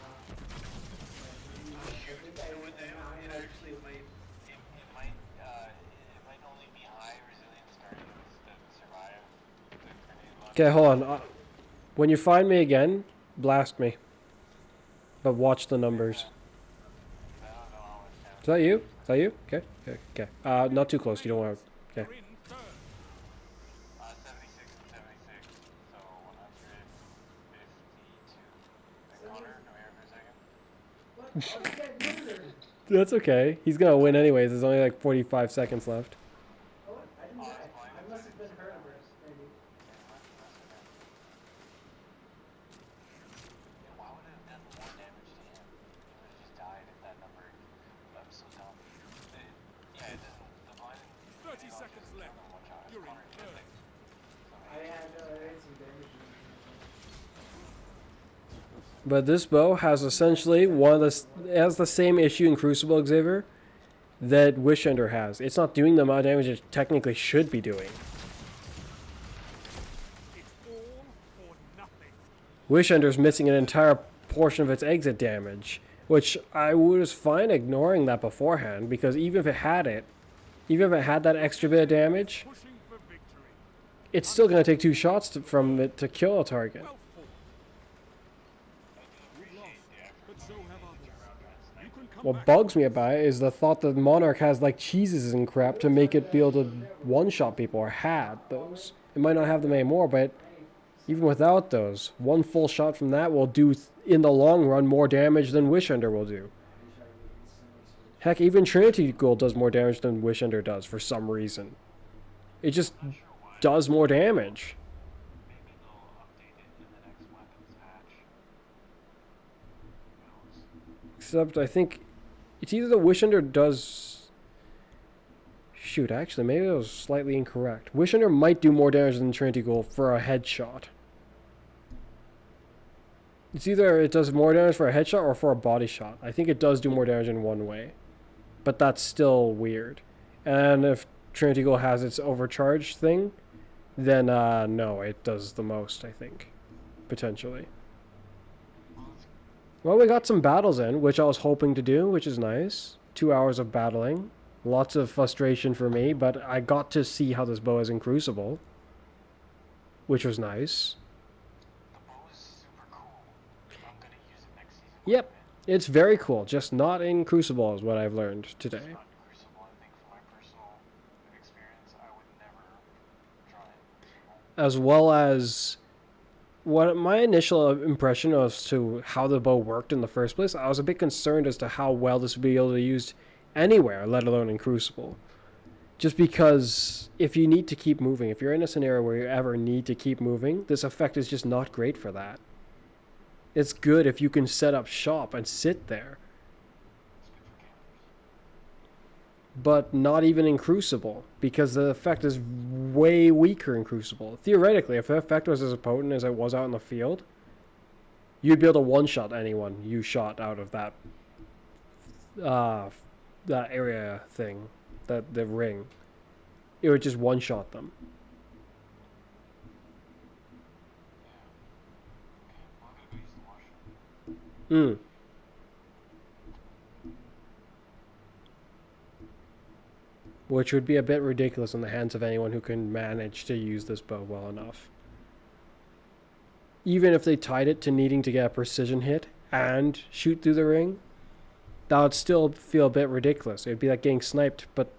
I think I went there. It actually might, it might only be high resilience guardians that survive the grenade launcher. Okay, hold on. When you find me again, blast me. But watch the numbers. I don't know how much damage. Is that you? Is that you? Okay, okay, okay. Not too close. You don't want to... Okay. You're in turn. 76 and 76, so 152. Hey, Connor, come here for a second. What? Oh, you got murdered. That's okay. He's gonna win anyways. There's only like 45 seconds left. Oh, I didn't die. I must have been hurt maybe. Yeah, why would it have done more damage to him? He would have just died if that number. That was so dumb. Yeah, it doesn't. The blind. 30 seconds left. You're in turn. I had some damage. But this bow has essentially one of the... It has the same issue in Crucible, Xavier, that Wishender has. It's not doing the amount of damage it technically should be doing. It's all or nothing. Wishender's missing an entire portion of its exit damage, which I was fine ignoring that beforehand, because even if it had that extra bit of damage, Pushing for victory. it's still going to take 2 shots from it to kill a target. Well fought. We've lost, but so have others. You can come What back. bugs me about it is the thought that Monarch has like cheeses and crap to make it be able to one-shot people, or had those. It might not have them anymore, but even without those, one full shot from that will do, in the long run, more damage than Wishender will do. Heck, even Trinity Gold does more damage than Wishender does for some reason. It just does more damage. Maybe they'll update it in the next weapons patch. Who knows? Except I think it's either the Wishender does... Shoot, actually, maybe it was slightly incorrect. Wishender might do more damage than Trinity Gold for a headshot. It's either it does more damage for a headshot or for a body shot. I think it does do more damage in one way. But that's still weird. And if Trinity Gold has its overcharge thing, then no, it does the most, I think. Potentially. Well, we got some battles in, which I was hoping to do, which is nice. 2 hours of battling. Lots of frustration for me, but I got to see how this bow is in Crucible, which was nice. The bow is super cool. I'm gonna use it next season. Yep, it's very cool, just not in Crucible is what I've learned today. Not in Crucible. I think from my personal experience, I would never try it. As well as what my initial impression as to how the bow worked in the first place, I was a bit concerned as to how well this would be able to be used anywhere, let alone in Crucible. Just because if you need to keep moving, if you're in a scenario where you ever need to keep moving, this effect is just not great for that. It's good if you can set up shop and sit there. But not even in Crucible, because the effect is way weaker in Crucible. Theoretically, if the effect was as potent as it was out in the field, you'd be able to one-shot anyone you shot out of that that area thing, the ring. It would just one-shot them. Hmm. Which would be a bit ridiculous in the hands of anyone who can manage to use this bow well enough. Even if they tied it to needing to get a precision hit and shoot through the ring, that would still feel a bit ridiculous. It would be like getting sniped, but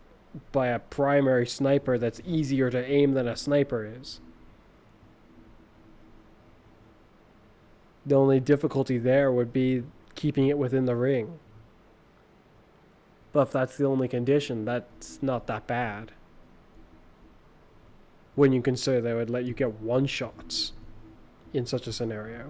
by a primary sniper that's easier to aim than a sniper is. The only difficulty there would be keeping it within the ring. But if that's the only condition, that's not that bad. When you consider they would let you get one-shots in such a scenario. Have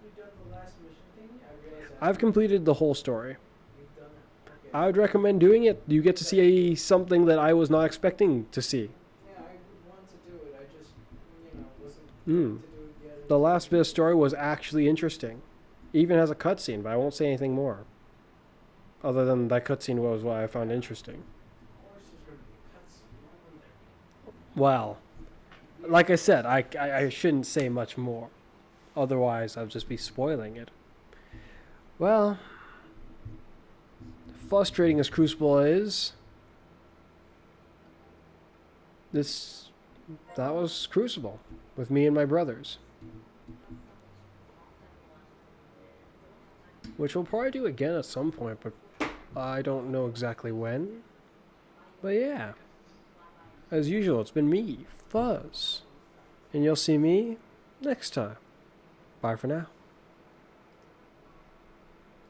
you done the last mission thing? I realize I've completed the whole story. you've done it. Okay. I would recommend doing it. You get to see something that I was not expecting to see. Yeah, I would want to do it. I just, wasn't Mm. to do it yet. The last bit of story was actually interesting. Even has a cutscene, but I won't say anything more. Other than that cutscene was what I found interesting. Of course there's going to be a cutscene. Why wouldn't there be? Well, like I said, I shouldn't say much more. Otherwise, I'll just be spoiling it. Well, frustrating as Crucible is, that was Crucible with me and my brothers. Which we'll probably do again at some point, but I don't know exactly when. But yeah, as usual, it's been me, Fuzz. And you'll see me next time. Bye for now.